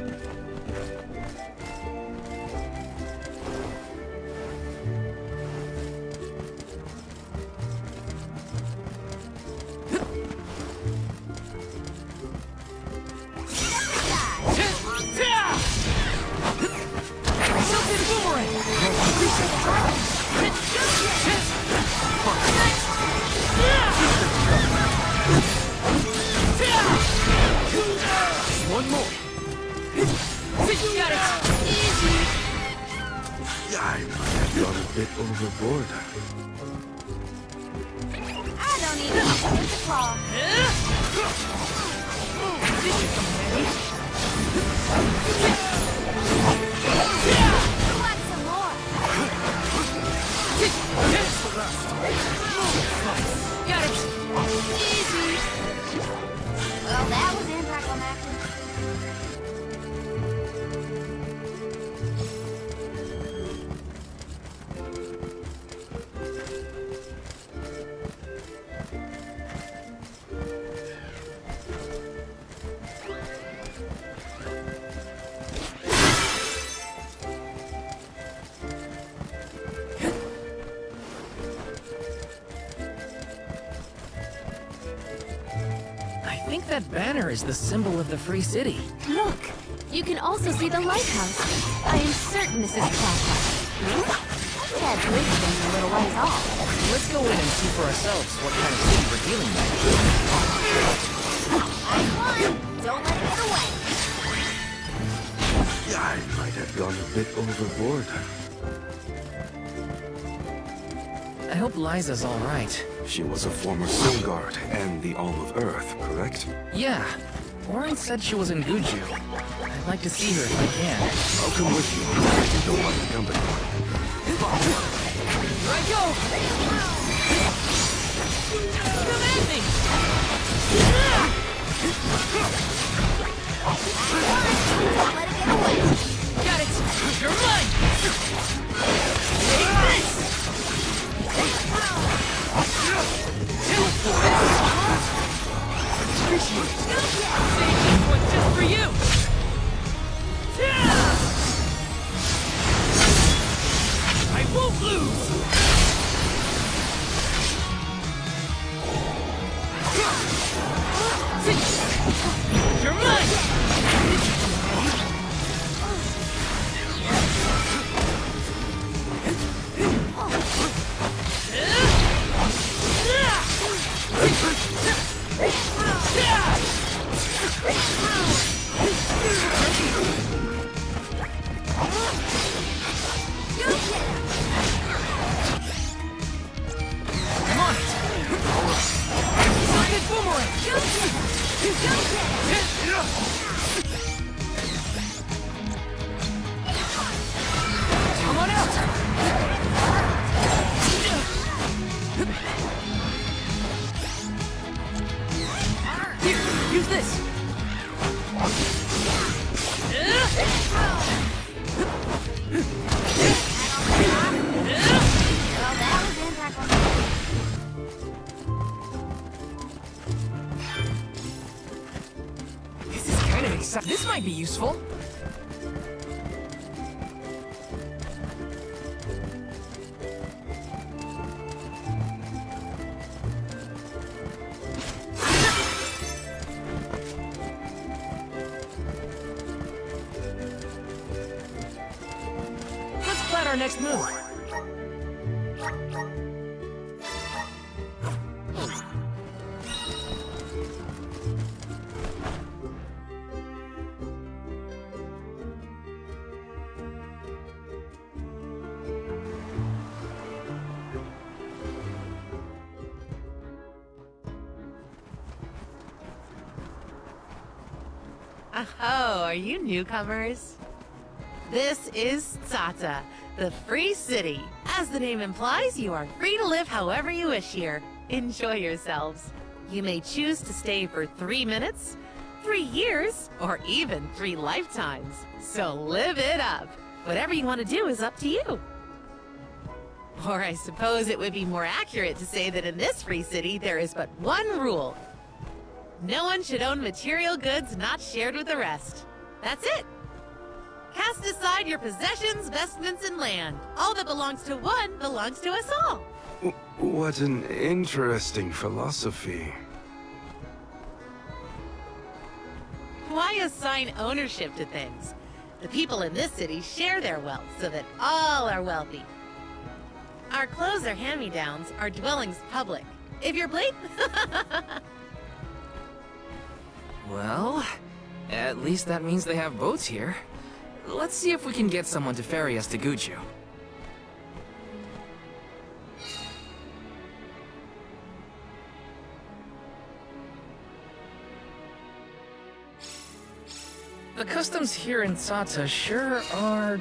One more. Got it. Easy. I might have gone a bit overboard. I don't even need the claw. This should come in handy. Who wants some more? Got it! Easy! Well, that was anticlimactic. I think that banner is the symbol of the Free City. Look! You can also see the lighthouse. I am certain this is Plaza. That bridge thing's a little light off. Let's go in and see for ourselves what kind of city we're dealing with. Nice one. Don't let it get away. I might have gone a bit overboard. I hope Liza's all right. She was a former Soul Guard and the All of Earth, correct? Yeah. Orin said she was in Guju. I'd like to see her if I can. I'll come with you. You don't want the company. Here I go! Come at me! Don't let it get away. Got it! You're mine! Take this! Save this one just for you! I won't lose! You're mine! I'm on it! Rocket boomerang! Come on out! Here, use this! Well, that was anticlimactic. This is kind of exciting. This might be useful. Let's plan our next move. Oh, are you newcomers? This is Tsata, the Free City. As the name implies, you are free to live however you wish here. Enjoy yourselves. You may choose to stay for 3 minutes, 3 years, or even 3 lifetimes. So live it up. Whatever you want to do is up to you. Or I suppose it would be more accurate to say that in this Free City, there is but one rule. No one should own material goods not shared with the rest. That's it. Cast aside your possessions, vestments, and land. All that belongs to one belongs to us all. What an interesting philosophy. Why assign ownership to things? The people in this city share their wealth so that all are wealthy. Our clothes are hand-me-downs, our dwellings public. If you're blatant... Well, at least that means they have boats here. Let's see if we can get someone to ferry us to Guju. The customs here in Tsata sure are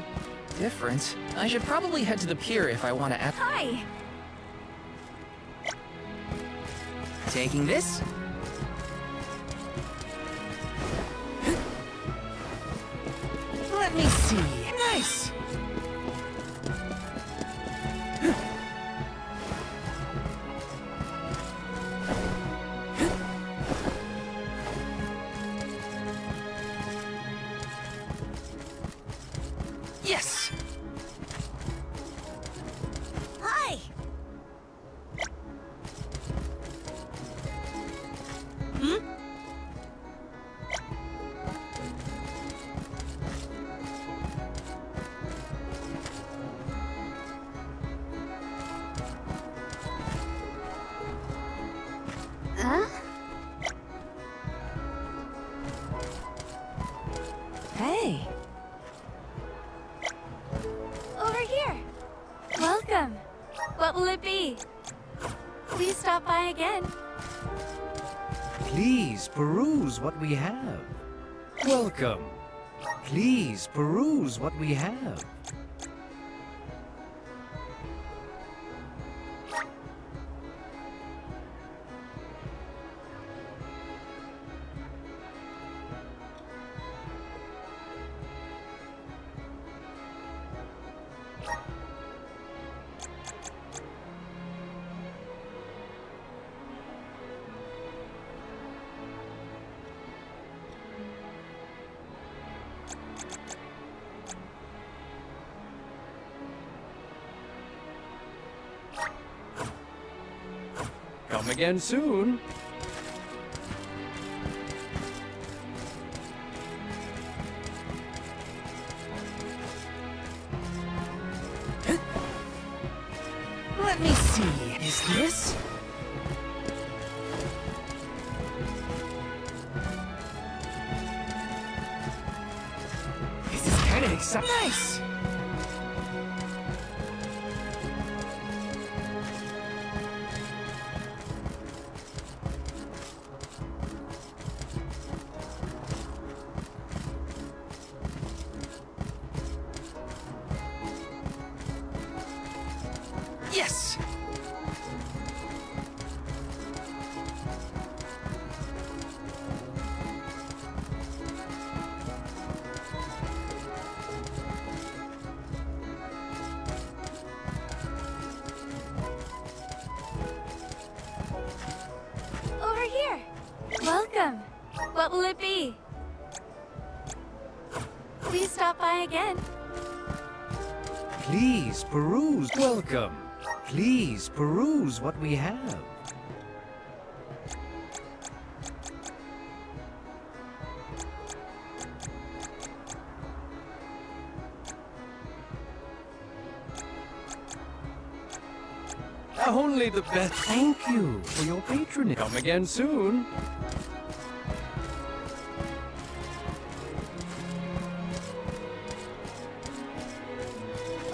different. I should probably head to the pier if I want to ask. Hi! Taking this. Let me see. Nice! Yes! Hi! Huh? Hey! Over here! Welcome! What will it be? Please stop by again. Please peruse what we have. Welcome. Please peruse what we have. Come again soon. Let me see. Is this? This is kind of exciting. Nice! Yes! Over here! Welcome! What will it be? Please stop by again. Please peruse. Welcome. Please peruse what we have. Only the best. Thank you for your patronage. Come again soon.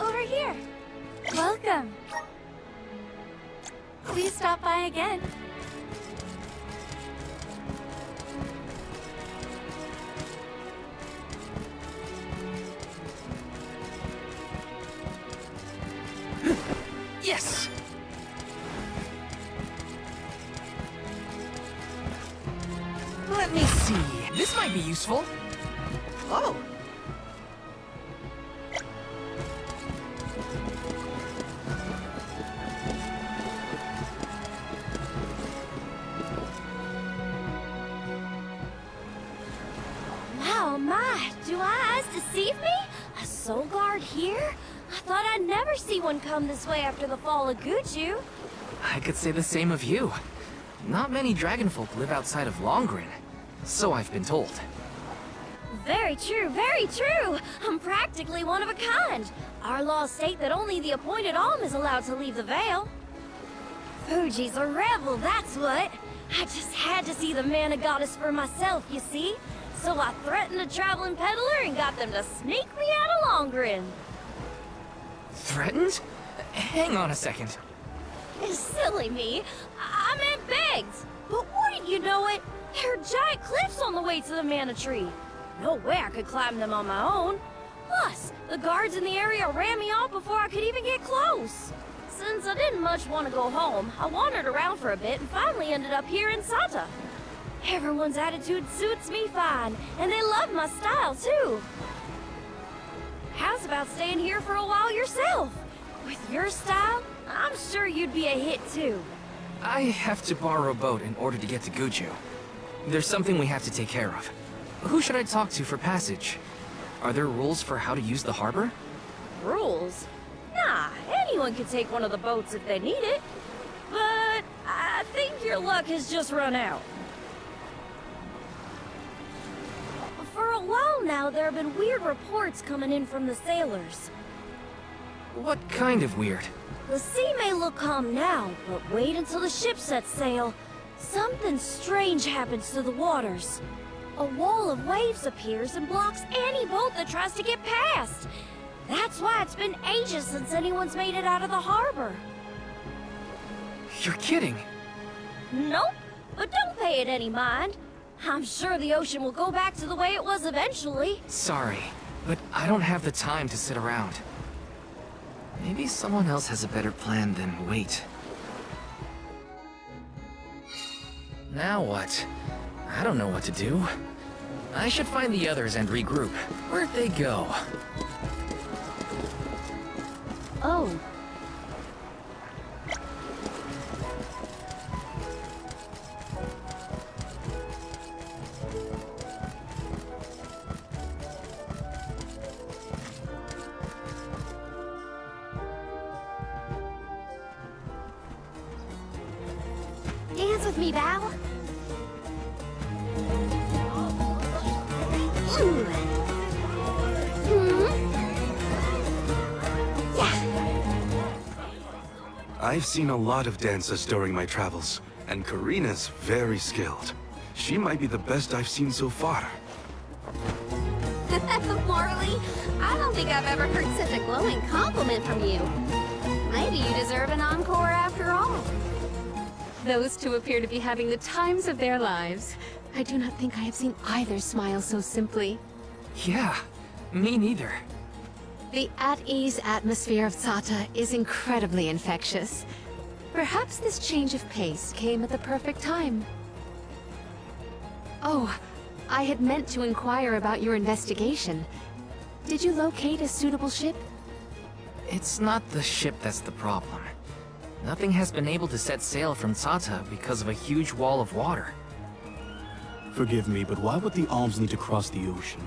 Over here! Welcome! Please stop by again. Yes! Let me see. This might be useful. Oh! Wow, my, do eyes deceive me? A soul guard here? I thought I'd never see one come this way after the fall of Guju. I could say the same of you. Not many dragonfolk live outside of Longren, so I've been told. Very true, very true. I'm practically one of a kind. Our laws state that only the appointed Alm is allowed to leave the Vale. Fuji's a rebel, that's what. I just had to see the mana goddess for myself, you see. So I threatened a traveling peddler and got them to sneak me out of Longren. Threatened? Hang on a second. Silly me. I meant begged. But wouldn't you know it? There are giant cliffs on the way to the Mana Tree. No way I could climb them on my own. Plus, the guards in the area ran me off before I could even get close. Since I didn't much want to go home, I wandered around for a bit and finally ended up here in Sata. Everyone's attitude suits me fine, and they love my style too. How's about staying here for a while yourself? With your style, I'm sure you'd be a hit too. I have to borrow a boat in order to get to Guju. There's something we have to take care of. Who should I talk to for passage? Are there rules for how to use the harbor? Rules? Nah, anyone can take one of the boats if they need it. But I think your luck has just run out. For a while now, there have been weird reports coming in from the sailors. What kind of weird? The sea may look calm now, but wait until the ship sets sail. Something strange happens to the waters. A wall of waves appears and blocks any boat that tries to get past. That's why it's been ages since anyone's made it out of the harbor. You're kidding. Nope, but don't pay it any mind. I'm sure the ocean will go back to the way it was eventually. Sorry, but I don't have the time to sit around. Maybe someone else has a better plan than wait. Now what? I don't know what to do. I should find the others and regroup. Where'd they go? Oh. Dance with me, Val. I've seen a lot of dancers during my travels, and Karina's very skilled. She might be the best I've seen so far. Marley, I don't think I've ever heard such a glowing compliment from you. Maybe you deserve an encore after all. Those two appear to be having the times of their lives. I do not think I have seen either smile so simply. Yeah, me neither. The at-ease atmosphere of Sata is incredibly infectious. Perhaps this change of pace came at the perfect time. Oh, I had meant to inquire about your investigation. Did you locate a suitable ship? It's not the ship that's the problem. Nothing has been able to set sail from Sata because of a huge wall of water. Forgive me, but why would the Alms need to cross the ocean?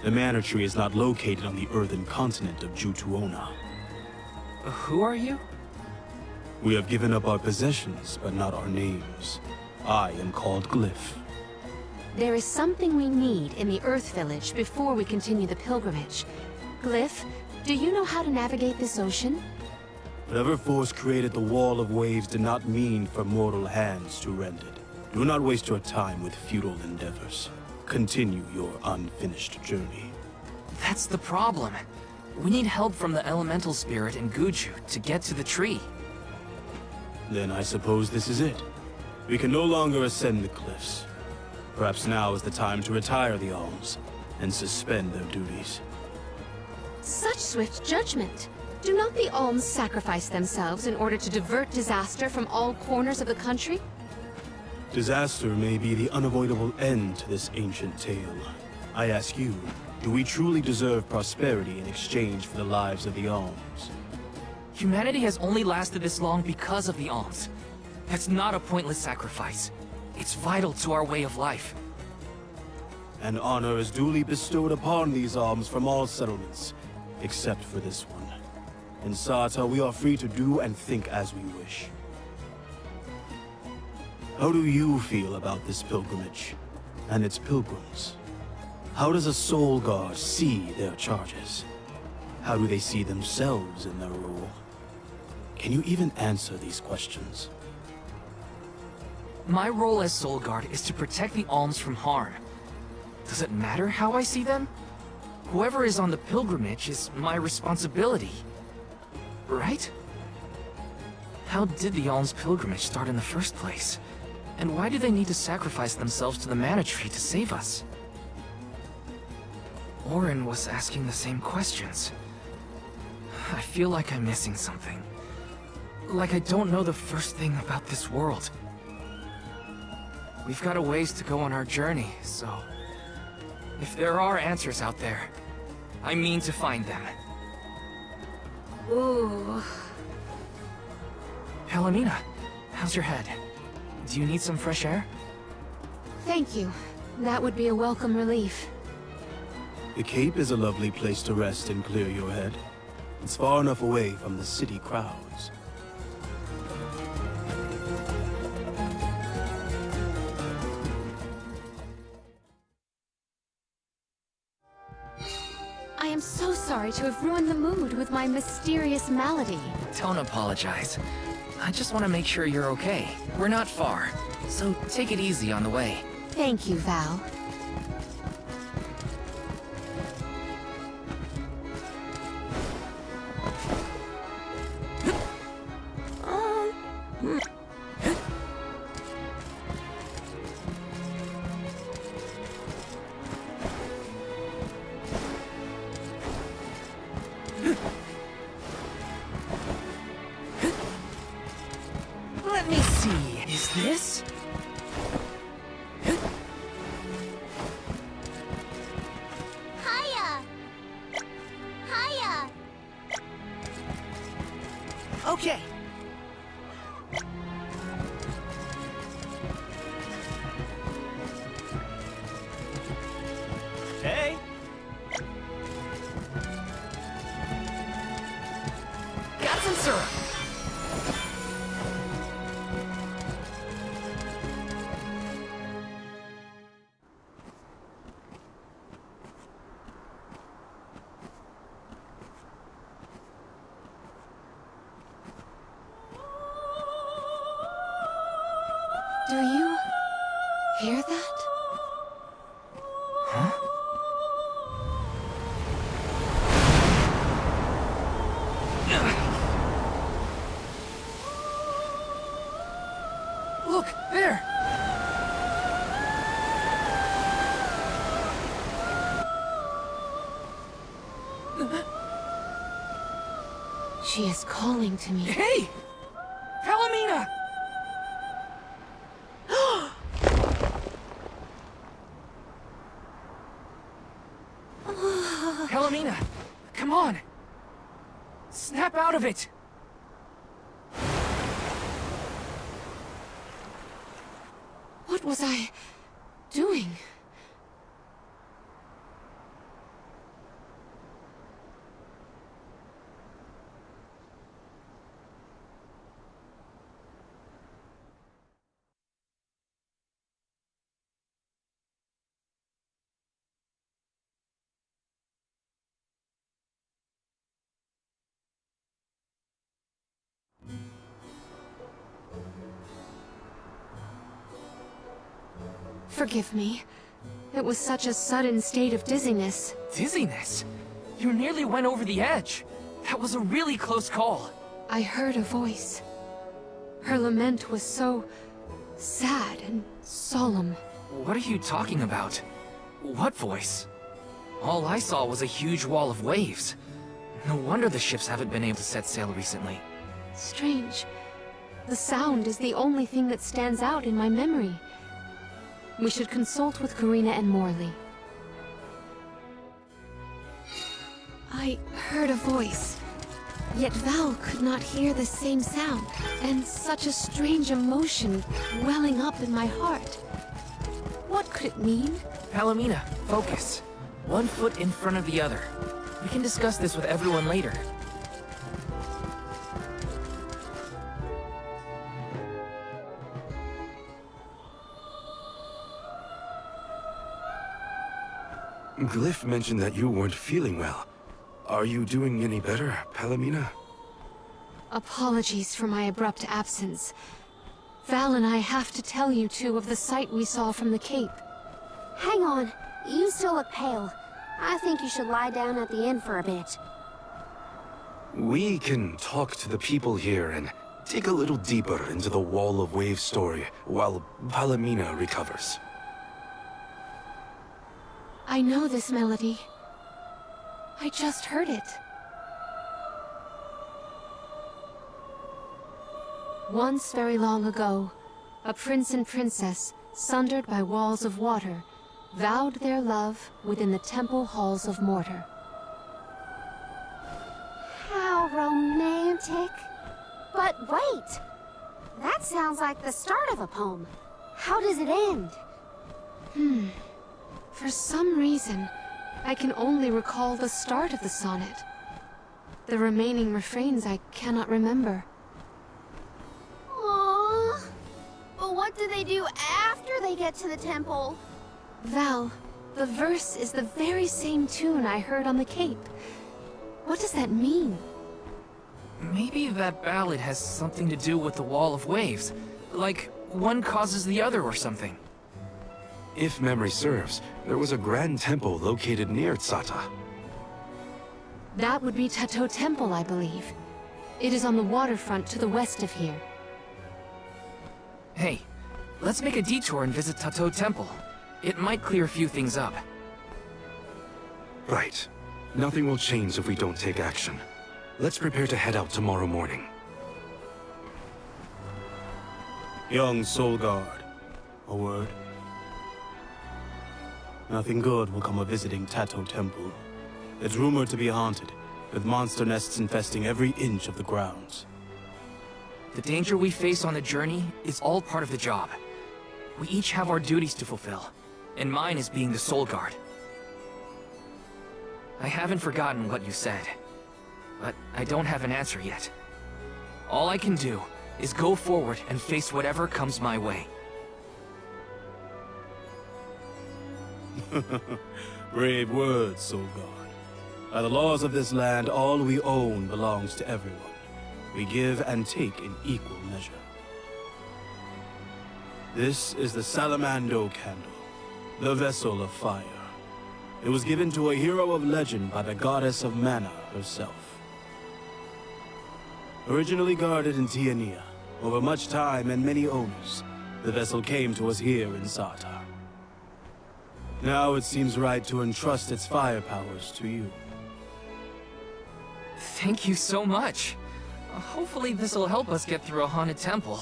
The Manor Tree is not located on the earthen continent of Jutuona. Who are you? We have given up our possessions, but not our names. I am called Glyph. There is something we need in the Earth Village before we continue the pilgrimage. Glyph, do you know how to navigate this ocean? Whatever force created the wall of waves did not mean for mortal hands to rend it. Do not waste your time with futile endeavors. Continue your unfinished journey. That's the problem. We need help from the elemental spirit in Guju to get to the tree. Then I suppose this is it. We can no longer ascend the cliffs. Perhaps now is the time to retire the Alms and suspend their duties. Such swift judgment. Do not the Alms sacrifice themselves in order to divert disaster from all corners of the country? Disaster may be the unavoidable end to this ancient tale. I ask you, do we truly deserve prosperity in exchange for the lives of the Alms? Humanity has only lasted this long because of the Alms. That's not a pointless sacrifice. It's vital to our way of life. And honor is duly bestowed upon these Alms from all settlements, except for this one. In Sata, we are free to do and think as we wish. How do you feel about this pilgrimage and its pilgrims? How does a Soul Guard see their charges? How do they see themselves in their role? Can you even answer these questions? My role as Soul Guard is to protect the Alms from harm. Does it matter how I see them? Whoever is on the pilgrimage is my responsibility. Right? How did the Alms pilgrimage start in the first place? And why do they need to sacrifice themselves to the Mana Tree to save us? Orin was asking the same questions. I feel like I'm missing something. Like I don't know the first thing about this world. We've got a ways to go on our journey, so... if there are answers out there, I mean to find them. Ooh. Palomina, how's your head? Do you need some fresh air? Thank you. That would be a welcome relief. The Cape is a lovely place to rest and clear your head. It's far enough away from the city crowds. I am so sorry to have ruined the mood with my mysterious malady. Don't apologize. I just want to make sure you're okay. We're not far, so take it easy on the way. Thank you, Val. Let me see. Is this? Hiya! Hiya! Okay. Hey! Got some syrup. Do you hear that? Huh? Look, there! She is calling to me. Hey! Palomina! Palomina, come on! Snap out of it! What was I doing? Forgive me. It was such a sudden state of dizziness. Dizziness? You nearly went over the edge. That was a really close call. I heard a voice. Her lament was so sad and solemn. What are you talking about? What voice? All I saw was a huge wall of waves. No wonder the ships haven't been able to set sail recently. Strange. The sound is the only thing that stands out in my memory. We should consult with Karina and Morley. I heard a voice, yet Val could not hear the same sound, and such a strange emotion welling up in my heart. What could it mean? Palomina, focus. One foot in front of the other. We can discuss this with everyone later. Glyph mentioned that you weren't feeling well. Are you doing any better, Palomina? Apologies for my abrupt absence. Val and I have to tell you two of the sight we saw from the Cape. Hang on. You still look pale. I think you should lie down at the inn for a bit. We can talk to the people here and dig a little deeper into the Wall of Waves story while Palomina recovers. I know this melody. I just heard it. Once very long ago, a prince and princess, sundered by walls of water, vowed their love within the temple halls of mortar. How romantic. But wait! That sounds like the start of a poem. How does it end? For some reason, I can only recall the start of the sonnet. The remaining refrains I cannot remember. Aww. But what do they do after they get to the temple? Val, the verse is the very same tune I heard on the Cape. What does that mean? Maybe that ballad has something to do with the Wall of Waves. Like, one causes the other or something. If memory serves, there was a grand temple located near Tsata. That would be Tato Temple, I believe. It is on the waterfront to the west of here. Hey, let's make a detour and visit Tato Temple. It might clear a few things up. Right. Nothing will change if we don't take action. Let's prepare to head out tomorrow morning. Young Soul Guard, a word? Nothing good will come of visiting Tato Temple. It's rumored to be haunted, with monster nests infesting every inch of the grounds. The danger we face on the journey is all part of the job. We each have our duties to fulfill, and mine is being the Soul Guard. I haven't forgotten what you said, but I don't have an answer yet. All I can do is go forward and face whatever comes my way. Brave words, Soul Guard. By the laws of this land, all we own belongs to everyone. We give and take in equal measure. This is the Salamando Candle, the vessel of fire. It was given to a hero of legend by the goddess of mana herself. Originally guarded in Tiania, over much time and many owners, the vessel came to us here in Sata. Now it seems right to entrust its fire powers to you. Thank you so much. Hopefully this'll help us get through a haunted temple.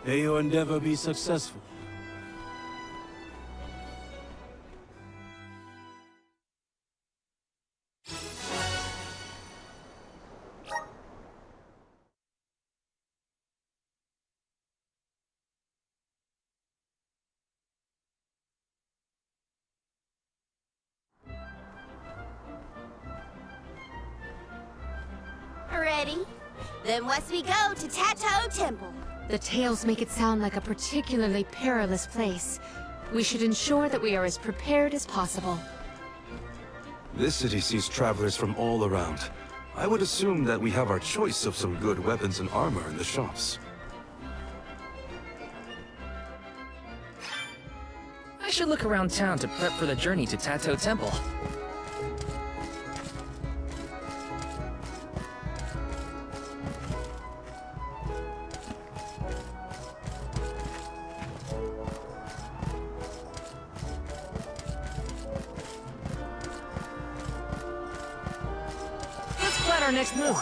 May your endeavor be successful. Ready? Then west we go to Tato Temple. The tales make it sound like a particularly perilous place. We should ensure that we are as prepared as possible. This city sees travelers from all around. I would assume that we have our choice of some good weapons and armor in the shops. I should look around town to prep for the journey to Tato Temple. Let's plan our next move.